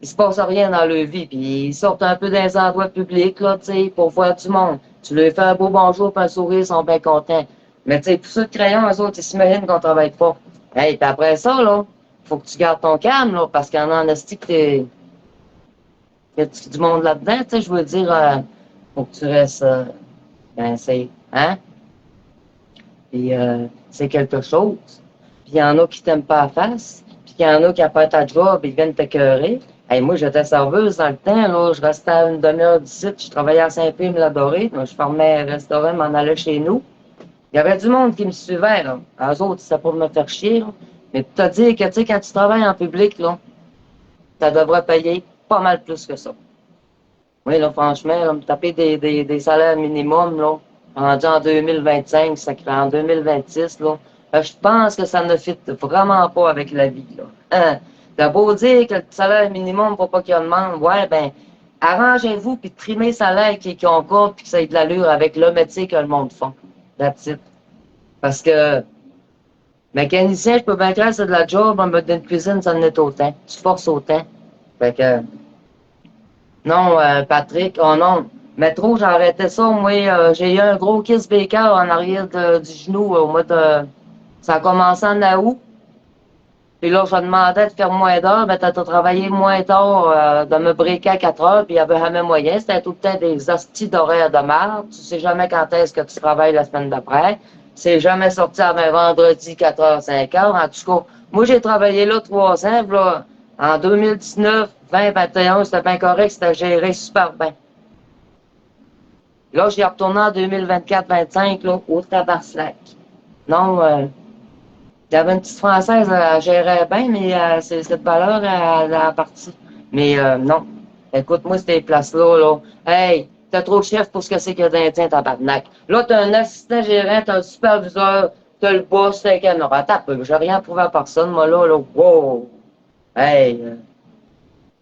[SPEAKER 1] il se passe rien dans leur vie, puis ils sortent un peu dans les endroits publics, là, tu sais, pour voir du monde. Tu leur fais un beau bonjour puis un sourire, ils sont bien contents. Mais tu sais, pour ceux de crayon, eux autres, ils s'imaginent qu'on travaille pas. Hey, puis après ça, là, faut que tu gardes ton calme, là, parce qu'il y en a en esti que y a du monde là-dedans, tu sais, je veux dire, faut que tu restes, ben, c'est, hein? Puis c'est quelque chose. Puis il y en a qui t'aiment pas à face, puis il y en a qui après ta job, ils viennent t'écœurer. Hey, moi, j'étais serveuse dans le temps, là, je restais à une demi-heure du site, je travaillais à Saint-Prime-la-Dorée, je fermais un restaurant, m'en allais chez nous. Il y avait du monde qui me suivait, là. Eux autres, c'était pour me faire chier, là. Mais pour te dire que, tu sais, quand tu travailles en public, là, ça devrait payer pas mal plus que ça. Oui, là, franchement, là, me taper des salaires minimum, là, rendu en 2025, ça crée en 2026, là, je pense que ça ne fit vraiment pas avec la vie, là. Hein? T'as beau dire que le salaire minimum, faut pas qu'il y en demande, ouais, ben, arrangez-vous puis trimez le salaire qui concorde puis que ça ait de l'allure avec le métier que le monde fait. That's it. Parce que, mécanicien, je peux bien clair, c'est de la job, en mode d'une cuisine, ça en est autant. Tu forces autant. Fait que, non, Patrick, oh non. Métro, j'ai arrêté ça. Moi, j'ai eu un gros kiss baker en arrière du genou au mois de. Ça a commencé en août. Puis là, je demandais de faire moins d'heures, ben, t'as travaillé moins tard, de me breaker à 4 heures, puis il y avait jamais moyen. C'était tout le temps des hosties d'horaires de merde. Tu sais jamais quand est-ce que tu travailles la semaine d'après. C'est jamais sorti avant vendredi, 4 heures, 5 heures. En tout cas, moi, j'ai travaillé là 3 ans, puis là, en 2019, 2021, c'était bien correct, c'était géré super bien. Là, j'y retourné en 2024-25, là, au Tabarnak. Non, il y avait une petite Française, elle gérait bien, mais cette valeur, elle a parti. Mais non. Écoute, moi, ces places-là, là, hey, t'as trop de chef pour ce que c'est que d'Indien, tabarnak. Là, t'as un assistant gérant, t'as un superviseur, t'as le boss, t'as un caméra. T'as peu, j'ai rien prouvé à personne, moi, là, wow. Hey,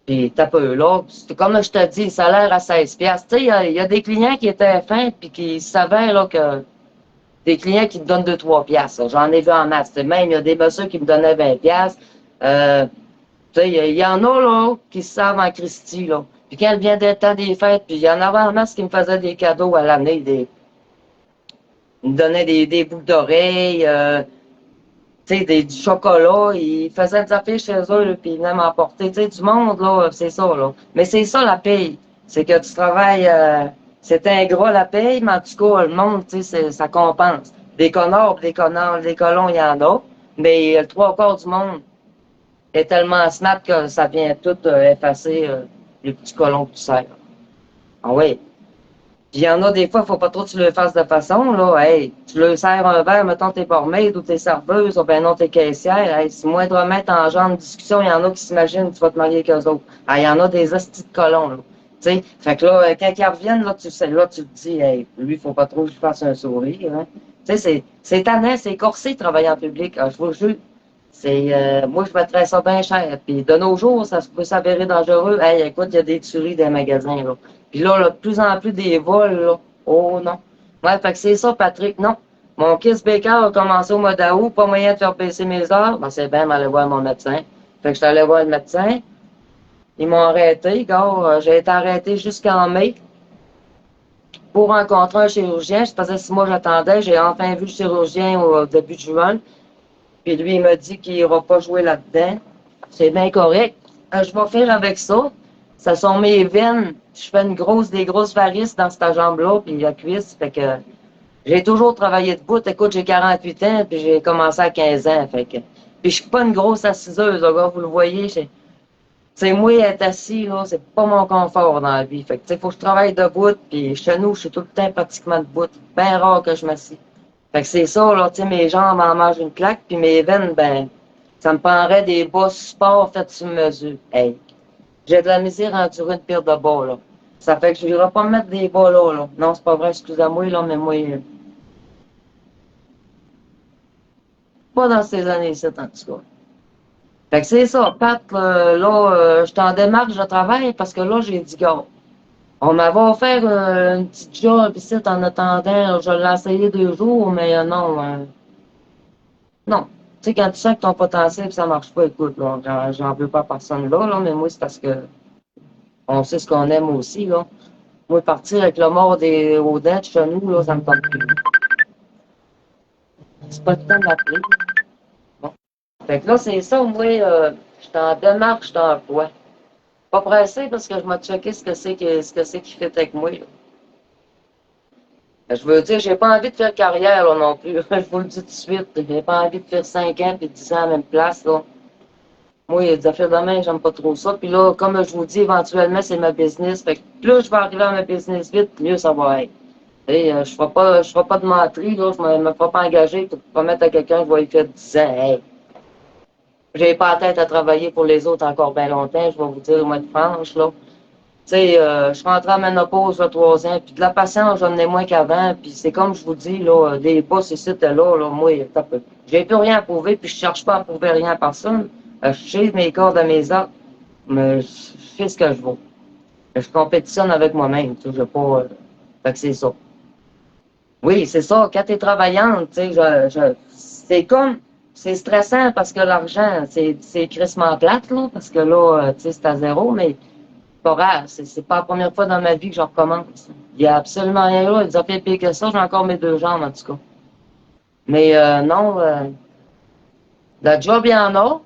[SPEAKER 1] puis t'as peu, là. Comme je te dis, le salaire à 16 piastres. Tu sais, il y a des clients qui étaient fins, puis qui savaient, là, que des clients qui me donnent 2-3 piastres. J'en ai vu en masse. Même, il y a des messieurs qui me donnaient 20 piastres. Il y en a, là, qui se savent en Christie, là. Puis quand il vient d'être temps des fêtes, puis il y en avait en masse qui me faisaient des cadeaux à l'année. Ils me donnaient des boucles d'oreilles, du chocolat. Ils faisaient des affaires chez eux, là, puis ils venaient m'emporter. Tu sais, du monde, là, c'est ça, là. Mais c'est ça, la paye. C'est que tu travailles... c'est ingrat la paye, mais en tout cas, le monde, tu sais, ça compense. Des connards, des connards, des colons, il y en a. Mais le trois quarts du monde est tellement smart que ça vient tout effacer les petits colons que tu sers. Ah oui. Puis il y en a des fois, faut pas trop que tu le fasses de façon, là. Hey, tu le sers un verre, mettons t'es barmaid ou t'es serveuse, ou ben non, t'es caissière. Hey, si moindrement en genre de discussion, il y en a qui s'imaginent que tu vas te marier avec eux autres. Ah, il y en a des hosties de colons, là. Tu sais, fait que là, quand ils reviennent, là, tu sais, là, tu te dis, hey, lui, faut pas trop que je fasse un sourire, hein. Tu sais, c'est tannant, c'est corsé de travailler en public, je vous le jure. Moi, je mettrais ça bien cher. Puis de nos jours, ça peut s'avérer dangereux. Hey, écoute, il y a des tueries dans les magasins, là. Puis là, de plus en plus des vols, là. Oh non. Ouais, fait que c'est ça, Patrick, non. Mon Kiss Baker a commencé au mois d'août, pas moyen de faire baisser mes heures. Ben, c'est bien, m'aller voir mon médecin. Fait que je suis allé voir le médecin. Ils m'ont arrêté, gars. J'ai été arrêté jusqu'en mai pour rencontrer un chirurgien. Ça faisait 6 mois que j'attendais. J'ai enfin vu le chirurgien au début de juin. Puis lui, il m'a dit qu'il n'ira pas jouer là-dedans. C'est bien correct. Je vais faire avec ça. Ça sont mes veines. Je fais des grosses varices dans cette jambe-là, puis la cuisse. Fait que j'ai toujours travaillé debout. Écoute, j'ai 48 ans, puis j'ai commencé à 15 ans. Fait que, puis je suis pas une grosse assiseuse, là, vous le voyez. C'est moi, être assis, là, c'est pas mon confort dans la vie. Fait que, tu sais, faut que je travaille debout, puis chez nous, je suis tout le temps pratiquement debout. Bien rare que je m'assis. Fait que c'est ça, là, tu sais, mes jambes en mangent une claque, puis mes veines, ben, ça me prendrait des bas sport faits sur mesure. Hey, j'ai de la misère à endurer une paire de bas, là. Ça fait que je n'irai pas me mettre des bas là, là. Non, c'est pas vrai, excusez-moi, là, mais moi, pas dans ces années-ci, en tout cas. Fait que c'est ça, Pat, je suis en démarche de travail parce que là, j'ai dit, gars, on m'avait offert une petite job ici en attendant, je l'ai essayé 2 jours, mais non, non. Tu sais, quand tu sens que ton potentiel ça marche pas, écoute, là, j'en veux pas à personne là, mais moi, c'est parce que on sait ce qu'on aime aussi, là. Moi, partir avec le mort aux dents de chez nous, là, ça me tente plus. C'est pas le temps de m'appeler. Bon. Fait que là, c'est ça, moi, je suis en démarche d'emploi. Pas pressé parce que je m'ai checké ce que c'est qui fait avec moi, là. Je veux dire, j'ai pas envie de faire carrière, là, non plus. Je vous le dis tout de suite. J'ai pas envie de faire 5 ans puis 10 ans à la même place, là. Moi, il y a des affaires de main, j'aime pas trop ça. Puis là, comme je vous dis, éventuellement, c'est ma business. Fait que plus je vais arriver à ma business vite, mieux ça va être. Et, je ferai pas de menterie, là. Je me ferai pas engager pour promettre à quelqu'un que je vais y faire 10 ans. Hey, j'ai pas la tête à travailler pour les autres encore bien longtemps, je vais vous dire, moi, de franche, là. Tu sais, je suis rentrée en ménopause, là, 3 ans, puis de la patience, j'en ai moins qu'avant, puis c'est comme je vous dis, là, des boss ici, là, moi, j'ai plus rien à prouver, puis je cherche pas à prouver rien à personne. Je sais mes cordes à mes actes, mais je fais ce que je veux. Je compétitionne avec moi-même, tu sais, je pas... fait que c'est ça. Oui, c'est ça, quand t'es travaillante, tu sais, c'est comme... C'est stressant parce que l'argent, c'est crissement plate, là, parce que là, tu sais, c'est à zéro, mais pas grave, c'est pas la première fois dans ma vie que je recommence. Il y a absolument rien là, ils ont fait pire que ça, j'ai encore mes 2 jambes, en tout cas. Mais non, la job, il y en a.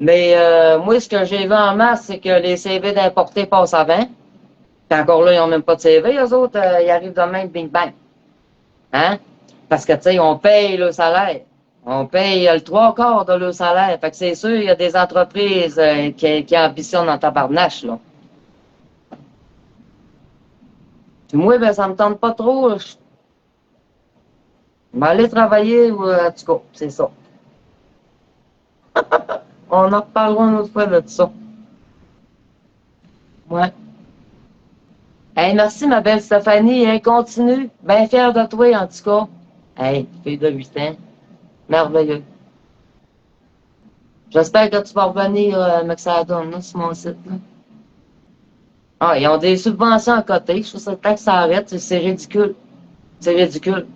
[SPEAKER 1] Mais moi, ce que j'ai vu en masse, c'est que les CV d'importés passent avant. Puis encore là, ils n'ont même pas de CV, eux autres, ils arrivent de même, bing bang. Hein? Parce que, tu sais, on paye le salaire. On paye le trois quarts de leur salaire. Fait que c'est sûr, il y a des entreprises qui ambitionnent en tabarnache, là. Puis moi, ben, ça me tente pas trop. Je vais aller travailler, en tout cas, c'est ça. On en reparlera une autre fois de ça. Ouais. Hey, merci, ma belle Stéphanie. Hey, continue. Bien fière de toi, en tout cas. Hey, fille de 8 ans. Merveilleux. J'espère que tu vas revenir, mais que ça donne, là, sur mon site, là. Ah, ils ont des subventions à côté. Je trouve ça temps que ça arrête. C'est ridicule. C'est ridicule.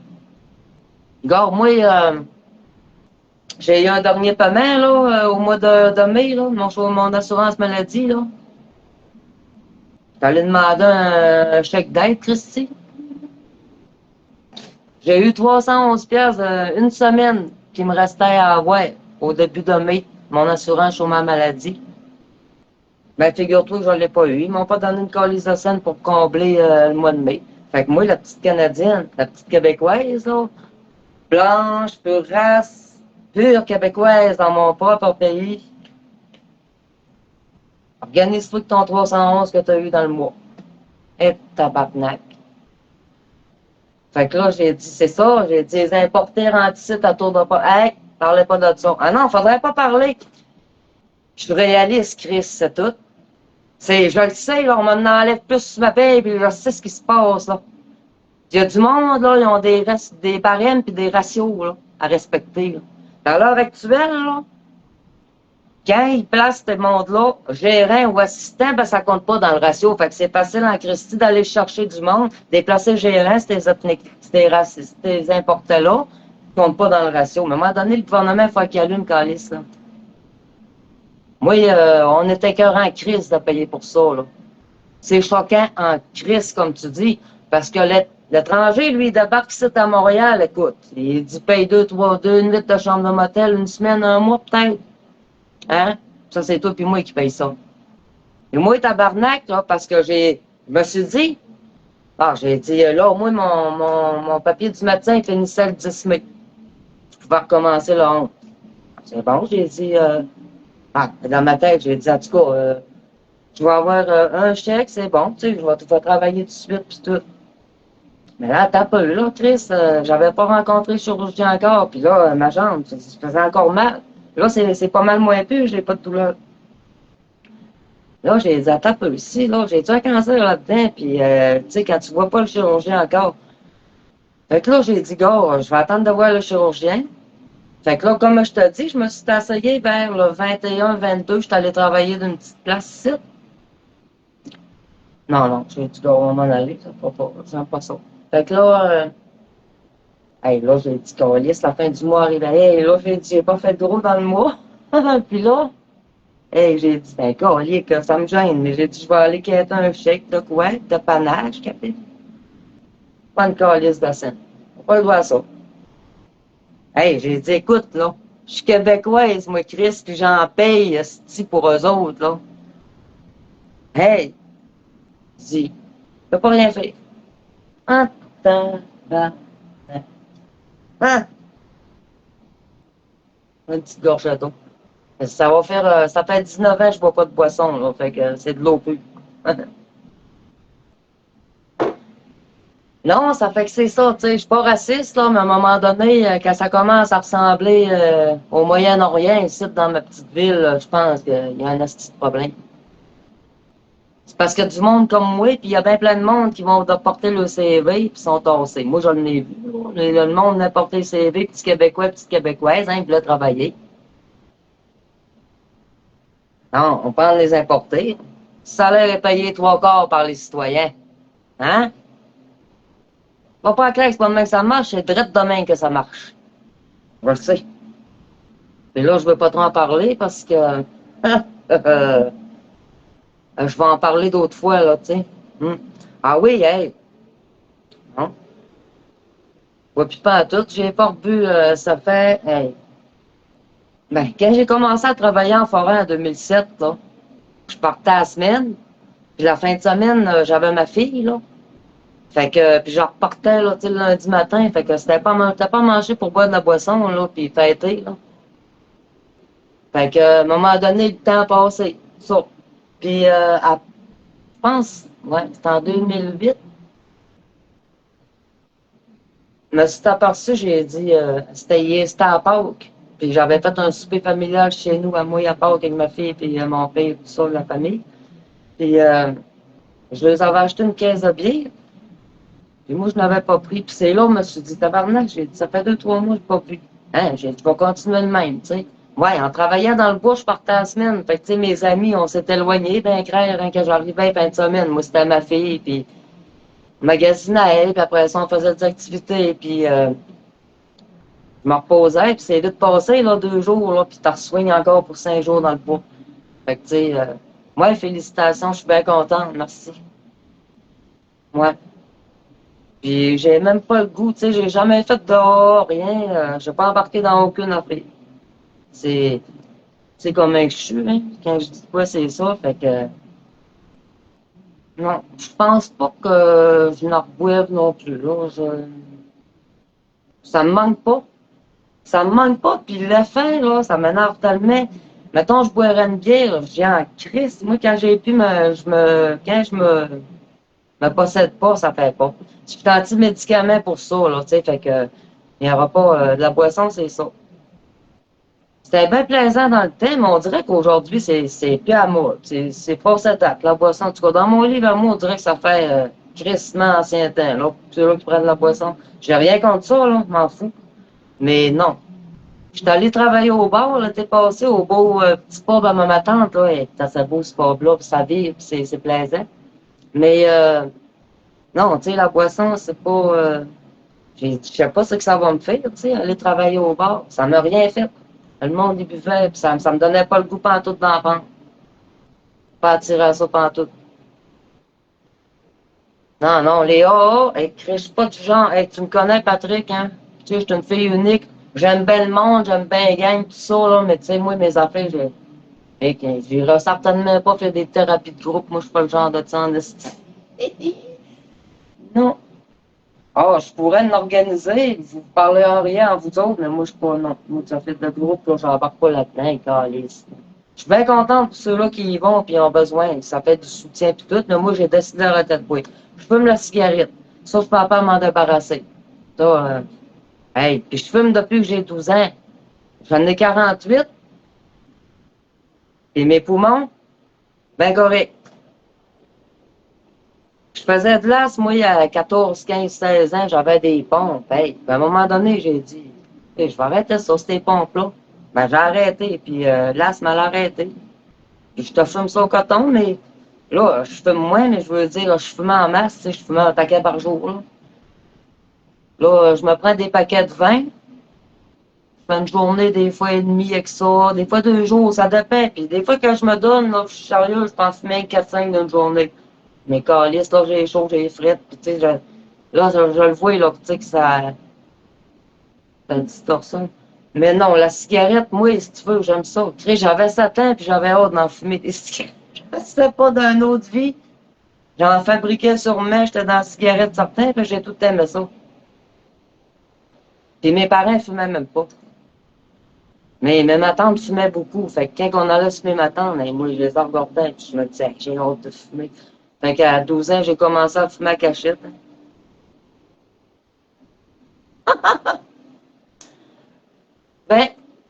[SPEAKER 1] Regarde, moi, j'ai eu un dernier paiement, là, au mois de mai, là, mon assurance maladie, là. J'allais demander un chèque d'aide, Christy. J'ai eu 311 pièces une semaine qui me restait à avoir au début de mai, mon assurance chômage maladie. Ben, figure-toi que je ne l'ai pas eu. Ils m'ont pas donné une calice de scène pour combler le mois de mai. Fait que moi, la petite Canadienne, la petite Québécoise, là, blanche, pure race, pure Québécoise dans mon propre pays, organise-toi que ton 311 que tu as eu dans le mois. Et tabarnak. Fait que là, j'ai dit, c'est ça, j'ai dit, les importés rendent ici à tour de pas. Hey, parlez pas de ça. Ah non, faudrait pas parler. Je suis réaliste, Chris, c'est tout. Je le sais, là, on m'en enlève plus sur ma paye, puis je sais ce qui se passe, là. Il y a du monde, là, ils ont des barèmes puis des ratios, là, à respecter, là. À l'heure actuelle, là, quand ils placent ce monde-là, gérant ou assistant, ben, ça compte pas dans le ratio. Fait que c'est facile en Christie d'aller chercher du monde, déplacer gérant, ces importés-là, qui comptent pas dans le ratio. Mais à un moment donné, le gouvernement, il faut qu'il allume calice, là. Moi, on était écœurant en crise de payer pour ça, là. C'est choquant en crise, comme tu dis, parce que l'étranger, lui, il débarque ici à Montréal, écoute. Il dit paye 2 nuits de chambre de motel, une semaine, un mois, peut-être. Hein? Ça, c'est toi puis moi qui paye ça. Et moi, tabarnak, là, parce que je me suis dit, j'ai dit, là, au moins, mon papier du médecin, il finissait le 10 mai. Je pouvais recommencer le 11. C'est bon, j'ai dit, dans ma tête, j'ai dit, en tout cas, je vais avoir un chèque, c'est bon, tu sais, je vais travailler tout de suite, puis tout. Mais là, t'as peu, là, Chris, j'avais pas rencontré le chirurgien encore, puis là, ma jambe, ça faisait encore mal. Là, c'est pas mal moins plus, j'ai pas de douleur. Là, j'ai dit, attends un peu ici, là, j'ai-tu un cancer là-dedans, puis, tu sais, quand tu vois pas le chirurgien encore. Fait que là, j'ai dit, gars, je vais attendre de voir le chirurgien. Fait que là, comme je te dis, je me suis asseyée vers le 21-22, je suis allée travailler d'une petite place ici. Non, j'ai dit, gars, on va m'en aller, ça va pas, j'aime pas ça. Fait que là, hey, là, j'ai dit, câlisse, la fin du mois arrivait. Hey, là, j'ai dit, j'ai pas fait de gros dans le mois. Puis là, hey, j'ai dit, ben, câlisse, que ça me gêne. Mais j'ai dit, je vais aller quitter un chèque de quoi? De panache, capé. Pas une câlisse de scène. Pas le droit à ça. Hey, j'ai dit, écoute, là, je suis québécoise, moi, Chris, puis j'en paye, esti, pour eux autres, là. Hey, dis, je peux pas rien faire. Attends, hein? Une petite gorge d'eau. Ça va faire, ça fait 19 ans que je bois pas de boisson, là, fait que c'est de l'eau pure. Non, ça fait que c'est ça, tu sais, je suis pas raciste, là, mais à un moment donné, quand ça commence à ressembler au Moyen-Orient, ici, dans ma petite ville, je pense qu'il y a un petit problème. C'est parce qu'il y a du monde comme moi, puis il y a bien plein de monde qui vont porter le CV, puis sont tassés. Moi, je l'ai vu, là. Le monde n'a porté le CV, petit Québécois, petite Québécoise, hein, ils voulaient travailler. Non, on parle des importés. Le salaire est payé trois quarts par les citoyens. Hein? Pas clair que c'est pas demain que ça marche, c'est direct demain que ça marche. Je le sais. Et là, je veux pas trop en parler parce que je vais en parler d'autres fois, là, tu sais. Ah oui, hey. Non. Ouais, puis pas à tout. J'ai pas rebu, ça fait, hey. Ben, quand j'ai commencé à travailler en forêt en 2007, là, je partais à la semaine, puis la fin de semaine, j'avais ma fille, là. Fait que, puis je repartais, là, tu sais, le lundi matin, fait que c'était pas manger pour boire de la boisson, là, puis fêter, là. Fait que, à un moment donné, le temps a passé, ça. Puis, je pense, ouais, c'était en 2008, je me suis aperçu, j'ai dit, c'était à Pâques. Puis j'avais fait un souper familial chez nous, à moi et à Pâques, avec ma fille, puis mon père, tout ça, la famille. Puis je leur avais acheté une caisse de bière. Puis moi, je n'avais pas pris. Puis c'est là où je me suis dit, tabarnak, j'ai dit, ça fait 2, 3 mois que je n'ai pas pris. Hein, j'ai dit, je vais continuer le même, tu sais. Ouais, en travaillant dans le bois, je partais la semaine. Fait que, tu sais, mes amis, on s'est éloignés d'un craire quand j'arrivais fin de semaine. Moi, c'était ma fille, puis je magasinais à elle, puis après ça, on faisait des activités, puis je me reposais, puis c'est vite passé, là, 2 jours, là, puis t'en resoignes encore pour 5 jours dans le bois. Fait que, tu sais, ouais, félicitations, je suis bien contente, merci. Ouais. Puis j'ai même pas le goût, tu sais, j'ai jamais fait dehors, rien, j'ai pas embarqué dans aucune affaire. C'est, c'est comme un que je suis, hein. Quand je dis quoi, c'est ça, fait que, non, je pense pas que je n'en reboive non plus, là, ça me manque pas. Ça me manque pas, puis l'effet, là, ça m'énerve tellement. Mettons, je boirais une bière, je dis en crise. Moi, quand j'ai pu quand je me possède pas, ça fait pas. Je suis anti-médicament pour ça, là, tu sais, fait que, il n'y aura pas, de la boisson, c'est ça. C'était bien plaisant dans le temps, mais on dirait qu'aujourd'hui, c'est plus à moi. C'est pas cette date, la boisson. En tout cas, dans mon livre, à moi, on dirait que ça fait, crissement ancien temps, là, ceux-là qui prennent la boisson. J'ai rien contre ça, là, je m'en fous. Mais non. Je suis allée travailler au bar, l'été passé, au beau petit pub à ma tante, là, et c'est beau ce pub-là, puis ça vit, puis c'est plaisant. Mais non, tu sais, la boisson, c'est pas. Je sais pas ce que ça va me faire, tu sais, aller travailler au bar. Ça m'a rien fait. Le monde y buvait, puis ça me donnait pas le goût pantoute d'en prendre. Pas attiré à ça pantoute. Non, non, les AA, je suis pas du genre. Hey, tu me connais, Patrick, hein? Tu sais, je suis une fille unique. J'aime bien le monde, j'aime bien les gangs, tout ça, là, mais tu sais, moi, mes affaires, j'irai certainement pas faire des thérapies de groupe. Moi, je suis pas le genre de ça en esti. Non. Ah, je pourrais l'organiser, vous parlez en rien en vous autres, mais moi, je suis pas, non. Moi, ça fait de groupe, là, j'embarque pas là-dedans, câlisse. Je suis bien contente pour ceux-là qui y vont et ont besoin. Ça fait du soutien et tout, mais moi, j'ai décidé d'arrêter de boire. Je fume la cigarette. Ça, je peux pas m'en débarrasser. Ça, hey, puis je fume depuis que j'ai 12 ans. J'en ai 48, et mes poumons, ben correct. Je faisais de l'asthme, moi, il y a 14, 15, 16 ans, j'avais des pompes. Hey, à un moment donné, j'ai dit, hey, je vais arrêter ça, ces pompes-là. Ben, j'ai arrêté, puis l'asthme, elle a arrêté. Puis je te fume ça au coton, mais là, je fume moins, mais je veux dire, là, je fume en masse, tu sais, je fume un paquet par jour, là. Là, je me prends des paquets de 20. Je fais une journée, des fois et demie avec ça, des fois 2 jours, ça dépend. Puis des fois, quand je me donne, là, je suis sérieux, je pense fumer 4-5 d'une journée. Mais calice, là, j'ai chaud, j'ai frette, puis tu sais, là, je le vois, là, tu sais, que ça distorsionne. Mais non, la cigarette, moi, si tu veux, j'aime ça. Tu sais, j'avais 7 ans, puis j'avais hâte d'en fumer des cigarettes. C'était pas d'une autre vie. J'en fabriquais sûrement, j'étais dans la cigarette certain, puis j'ai tout aimé ça. Puis mes parents fumaient même pas. Mais ma tante fumait beaucoup. Fait que quand on allait fumer ma tante, moi, je les regardais, puis je me disais, j'ai hâte de fumer. Fait qu'à 12 ans, j'ai commencé à fumer à cachette. Ben,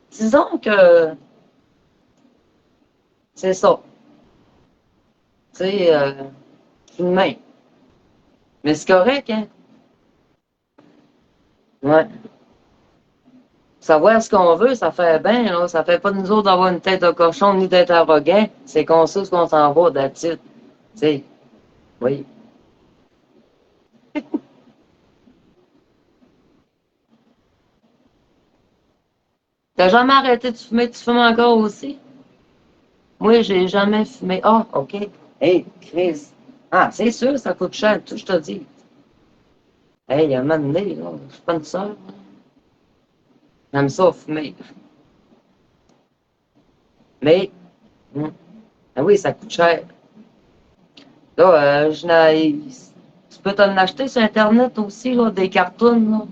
[SPEAKER 1] disons que c'est ça. Tu sais, fumer. Mais c'est correct, hein? Ouais. Savoir ce qu'on veut, ça fait bien, là. Ça fait pas de nous autres d'avoir une tête de cochon ni d'être arrogant. C'est qu'on sait ce qu'on s'en va, that's it. Tu sais, oui. T'as jamais arrêté de fumer? Tu fumes encore aussi? Moi, j'ai jamais fumé. Ah, OK. Hey, Chris. Ah, c'est sûr, ça coûte cher, tout, je te dis. Hey, un moment donné, là, je suis pas une sœur. J'aime ça, fumer. Mais, ah oui, ça coûte cher. Là, tu peux t'en acheter sur Internet aussi, là, des cartons, là.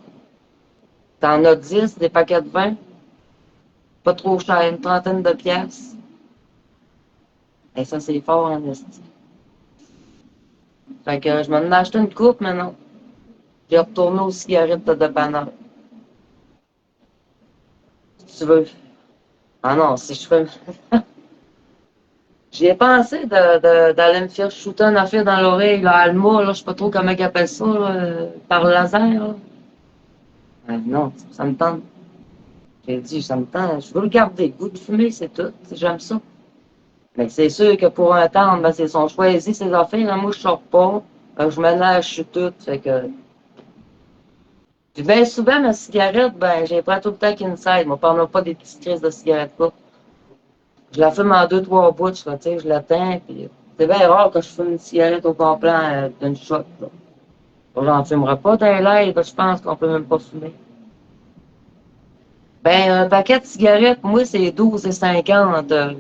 [SPEAKER 1] T'en as 10, des paquets de 20. Pas trop cher, une trentaine de piastres. Et ça, c'est fort en esti. Fait que je m'en ai acheté une coupe maintenant. J'ai retourné aux cigarettes de dépanneur. Si tu veux. Ah non, si je fais. J'y ai pensé d'aller me faire shooter une affaire dans l'oreille, là, Alma, là, je sais pas trop comment ils appellent ça, là, par laser, là. Non, ça me tente. J'ai dit, ça me tente. Je veux le garder. Goût de fumer, c'est tout. J'aime ça. Mais c'est sûr que pour un temps, ben, c'est son choisi, ses affaires. Là, moi, je sors pas. Je me nage, je suis toute. Fait que. Puis bien souvent, ma cigarette, ben, j'ai pas tout le temps qu'Inside. Moi, parle pas des petites crises de cigarette là. Je la fume en deux, trois bouts, là, tu sais, je l'atteins, puis c'est bien rare que je fume une cigarette au complet d'une shot, là. J'en fumerai pas d'un live, je pense qu'on peut même pas fumer. Ben, un paquet de cigarettes, moi, c'est 12,50.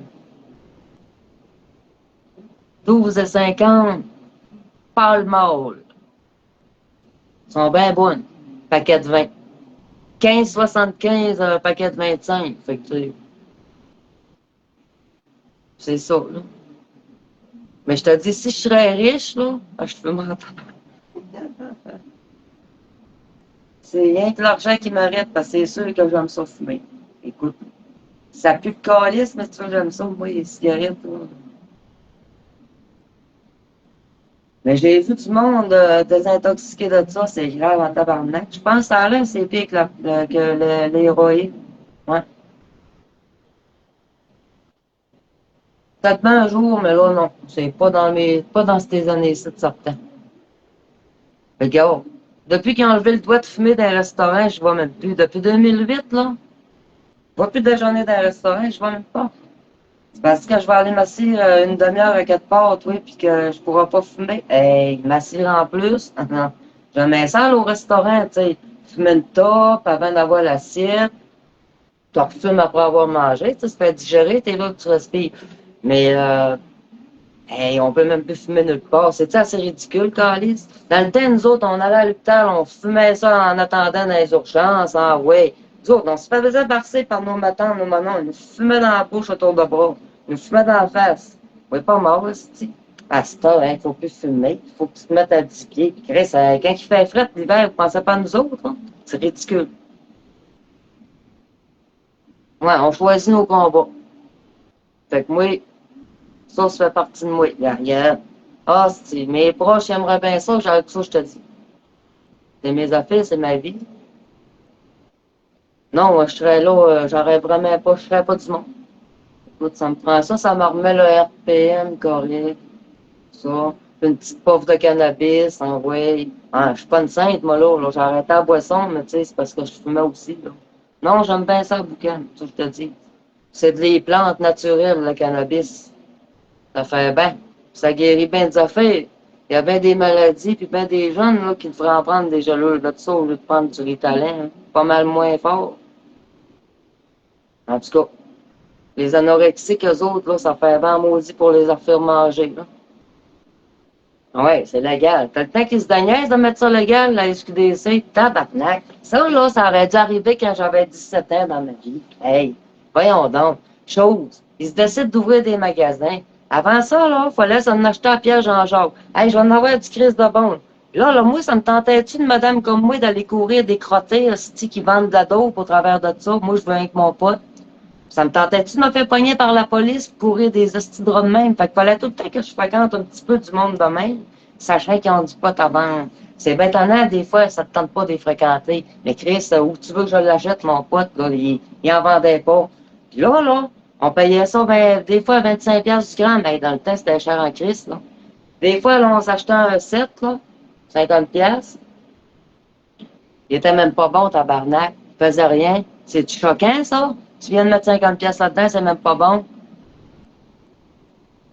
[SPEAKER 1] 12,50 Pall Mall. Ils sont bien bonnes. Paquet de 20. 15,75 un paquet de 25. Fait que, c'est ça, là. Mais je te dis, si je serais riche, là, je fumerais pas. C'est rien que l'argent qui m'arrête, parce que c'est sûr que j'aime ça fumer. Écoute, ça pue de calice, mais tu vois, j'aime ça, moi, les cigarettes, là. Mais j'ai vu du monde désintoxiqué de ça, c'est grave en tabarnak. Je pense que ça a l'air, c'est pire que l'héroïne. Ouais. Peut-être bien un jour, mais là, non. C'est pas dans ces années-ci, de certain. Regarde, depuis qu'ils ont enlevé le droit de fumer dans les restaurants, je vois même plus. Depuis 2008, là, je vois plus déjeuner dans les restaurants, je vois même pas. C'est parce que je vais aller m'asseoir une demi-heure à quelque part, oui, puis que je pourrai pas fumer. Hey, m'asseoir en plus. Je m'installe au restaurant, tu sais, fumer une top avant d'avoir l'assiette. Tu refumes après avoir mangé, tu sais, ça fait digérer, t'es là que tu respires. Mais, hey, on peut même plus fumer nulle part. C'est assez ridicule, Calice. Dans le temps, nous autres, on allait à l'hôpital, on fumait ça en attendant dans les urgences. Ah ouais. Nous autres, on se faisait barcer par nos matins, nos mamans. Ils nous fumaient dans la bouche autour de bras. Ils nous fumaient dans la face. On est pas mort, c'est à ce temps, hein, faut plus fumer. Il faut que tu te mettes à 10 pieds. Puis, Chris, quand il fait frais l'hiver, vous pensez pas à nous autres, hein? C'est ridicule. Ouais, on choisit nos combats. Fait que moi, ça fait partie de moi. Regarde. Ah, c'est mes proches aimeraient bien ça, j'arrête ça, je te dis. C'est mes affaires, c'est ma vie. Non, moi, je serais là, j'aurais vraiment pas, je serais pas du monde. Écoute, ça me prend ça, ça me remet le RPM correct, ça. Une petite pauvre de cannabis, en vrai. Ah, je suis pas une sainte, moi, là j'ai arrêté la boisson, mais tu sais, c'est parce que je fumais aussi, là. Non, j'aime bien ça, le boucan, ça, je te dis. C'est des plantes naturelles, le cannabis. Ça fait bien. Ça guérit bien des affaires. Il y a bien des maladies, puis bien des jeunes là, qui devraient en prendre des gelures de ça au lieu de prendre du Ritalin. Hein. Pas mal moins fort. En tout cas, les anorexiques, eux autres, là, ça fait bien maudit pour les affaires manger. Là. Ouais, c'est légal. T'as le temps qu'ils se déniaisent de mettre ça légal, la SQDC, tabarnak. Ça, là, ça aurait dû arriver quand j'avais 17 ans dans ma vie. Hey, voyons donc. Chose, ils se décident d'ouvrir des magasins. Avant ça, là, il fallait s'en acheter à Pierre Jean-Jacques. Hey, je vais en avoir du crise de bon. Là, moi, ça me tentait-tu de madame comme moi d'aller courir des crottés, hostie, qui vendent de la dope au travers de ça? Moi, je veux avec mon pote. Ça me tentait-tu de me faire pogner par la police pour courir des hosties de draps de même? Fait qu'il fallait tout le temps que je fréquente un petit peu du monde de même, sachant qu'ils ont du pot à vendre. C'est bien étonnant, des fois, ça te tente pas de les fréquenter. Mais Chris, où tu veux que je l'achète, mon pote, là, il en vendait pas. Puis là, on payait ça, ben, des fois, 25$ du gramme. Ben, dans le temps, c'était cher en Chris, là. Des fois, là, on s'achetait un 7, là, 50$. Il était même pas bon, tabarnak. Il faisait rien. C'est-tu choquant, ça? Tu viens de mettre 50$ là-dedans, c'est même pas bon.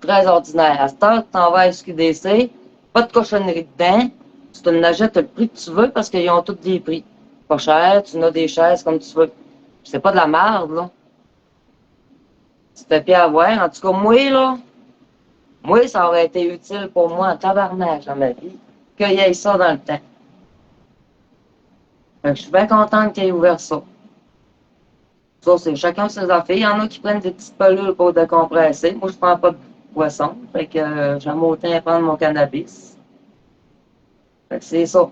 [SPEAKER 1] Très ordinaire. À cette heure, tu t'en vas à SQDC, pas de cochonnerie dedans. Tu te n'achètes le prix que tu veux parce qu'ils ont tous des prix. Pas cher, tu n'as des chaises comme tu veux. C'est pas de la merde, là. tu te fais plus avoir. En tout cas, moi, ça aurait été utile pour moi en tabarnak dans ma vie qu'il y ait ça dans le temps. Fait que je suis bien contente qu'il ait ouvert ça. Ça, c'est chacun ses affaires. Il y en a qui prennent des petites pelules pour décompresser. Moi, je prends pas de boisson. Fait que j'aime autant prendre mon cannabis. Fait que c'est ça.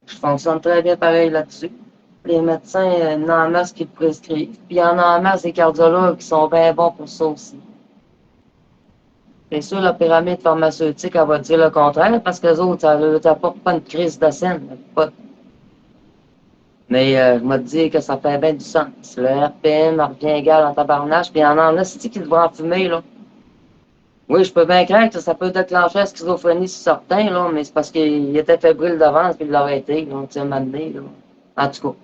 [SPEAKER 1] Je fonctionne très bien pareil là-dessus. Les médecins, il y en a en masse qui le prescrivent. Puis il y en a en masse des cardiologues qui sont bien bons pour ça aussi. C'est sûr, la pyramide pharmaceutique, elle va dire le contraire parce que les autres, ça ne t'apporte pas une crise de scène. Mais je me dis que ça fait bien du sens. Le RPM revient égal en tabarnache, puis il y en a qui devraient en fumer, là. Oui, je peux bien craindre que ça peut déclencher la schizophrénie sur certains, là, mais c'est parce qu'il était fébrile d'avance, puis il l'a arrêté, là, tu sais, m'amener, là. En tout cas.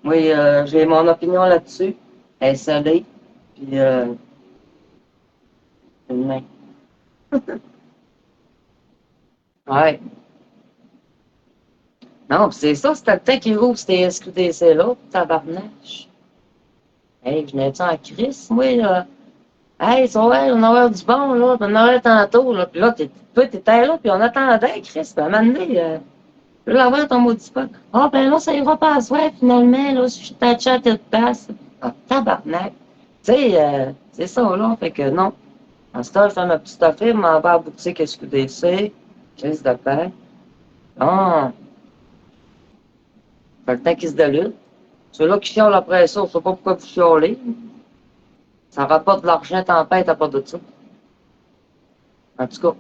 [SPEAKER 1] Oui, j'ai mon opinion là-dessus. Elle est scellée, puis une main. Ouais. Non, pis c'est ça, c'était le temps qu'ils rouvrent ces SQDC-là, tabarnache. Hey, je n'ai-tu en crise, moi, là? Hey, ça va, on a du bon, là, puis on aurait tantôt, là. Puis là, toi, t'étais là, puis on attendait, Chris, puis à un moment donné, je veux l'avoir ton maudit pas. Ah, ben là, ça ira pas à soir, finalement, là, si je t'achète à tête passe. Ah, tabarnak. Tu sais, c'est ça, là, fait que non. En ce temps, je fais ma petite affaire, m'en vais à la boutique SQDC, crise de pain. Ah, fait le temps qu'ils se déludent. Ceux-là qui chiolent après ça, on ne sait pas pourquoi vous chiolez. Ça rapporte de l'argent tempête à part de ça. En tout cas,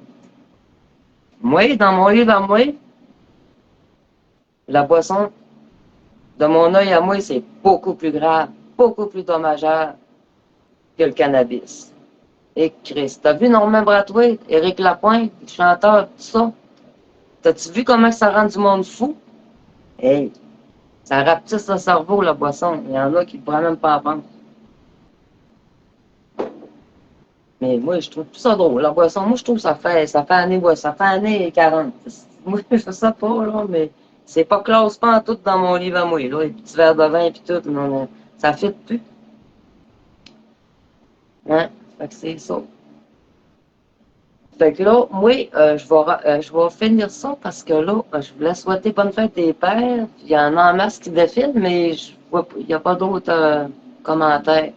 [SPEAKER 1] moi, dans mon livre à moi, la boisson, de mon œil à moi, c'est beaucoup plus grave, beaucoup plus dommageable que le cannabis. Et Christ, t'as vu Norman Brathwaite, Éric Lapointe, chanteur, tout ça? T'as-tu vu comment ça rend du monde fou? Hey, ça rapetisse le cerveau, la boisson. Il y en a qui ne pourraient même pas en prendre. Mais moi, je trouve tout ça drôle. La boisson, moi, je trouve que ça fait année 40. Moi, je sais pas, là, mais c'est pas classe pas en tout dans mon livre à moi, là. Les petits verres de vin et tout, non, non, ça fit plus. Hein? Fait que c'est ça. Fait que là, moi, je vais finir ça parce que là, je voulais souhaiter bonne fête des pères. Il y en a en masse qui défilent, mais il n'y a pas d'autres commentaires.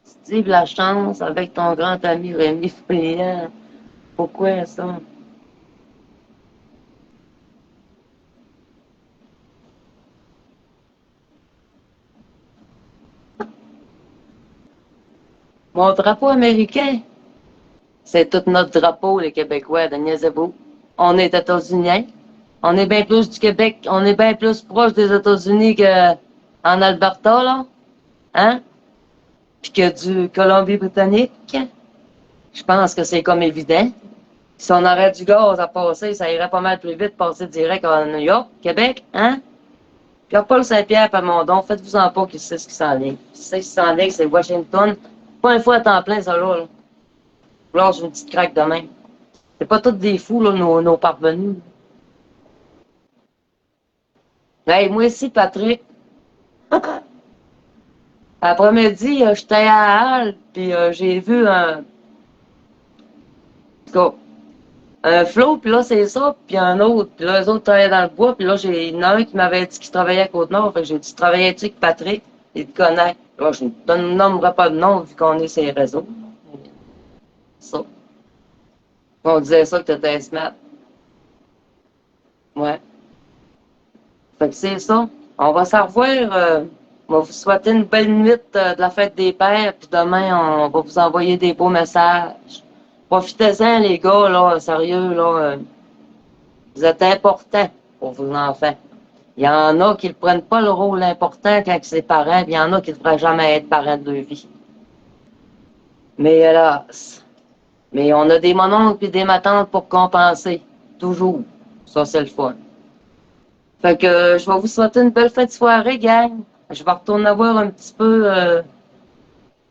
[SPEAKER 1] Steve la chance avec ton grand ami Rémi Foulière. Pourquoi ça? Mon drapeau américain, c'est tout notre drapeau, les Québécois, de niaisez-vous. On est États-Uniens. On est bien plus du Québec, on est bien plus proche des États-Unis qu'en Alberta, là. Hein? Puis que du Colombie-Britannique. Je pense que c'est comme évident. Si on aurait du gaz à passer, ça irait pas mal plus vite passer direct à New York, Québec, hein? Pierre-Paul Saint-Pierre, Pamondon, faites-vous-en pas qu'il sait ce qui s'en vient. Qui sait ce qui s'en vient, c'est Washington. Pas une fois à temps plein, ça, là. Là, j'ai une petite craque de même. C'est pas tous des fous, là, nos parvenus. Hey, moi aussi, Patrick. Après-midi, j'étais à Halle, puis j'ai vu un flow, puis là, c'est ça, puis un autre. Puis là, les autres travaillaient dans le bois, puis là, il y en a un qui m'avait dit qu'il travaillait à Côte-Nord, fait que j'ai dit, tu travaillais-tu avec Patrick? Il te connaît. Là, je ne nommerai pas de nom, vu qu'on est sur les réseaux. Ça. On disait ça que t'étais smart. Ouais. Fait que c'est ça. On va s'en revoir. On va vous souhaiter une belle nuit de la fête des pères, puis demain, on va vous envoyer des beaux messages. Profitez-en, les gars, là, sérieux, là. Vous êtes importants pour vos enfants. Il y en a qui ne prennent pas le rôle important quand c'est parents, puis il y en a qui ne devraient jamais être parents de leur vie. Mais hélas. Mais on a des mononcles et des matantes pour compenser. Toujours. Ça, c'est le fun. Fait que je vais vous souhaiter une belle fin de soirée, gang. Je vais retourner voir un petit peu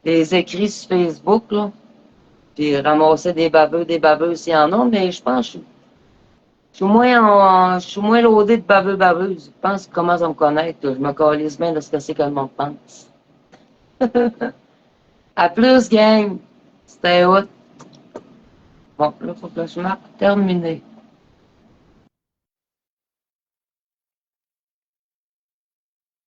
[SPEAKER 1] des écrits sur Facebook, là. Puis ramasser des baveux s'il y en a, mais je pense que je suis moins loadé de baveux. Je pense qu'ils commencent à me connaître. Là. Je me calisse bien de ce que c'est que le monde pense. À plus, gang! C'était hot. Bon, là, il faut que je marque terminé.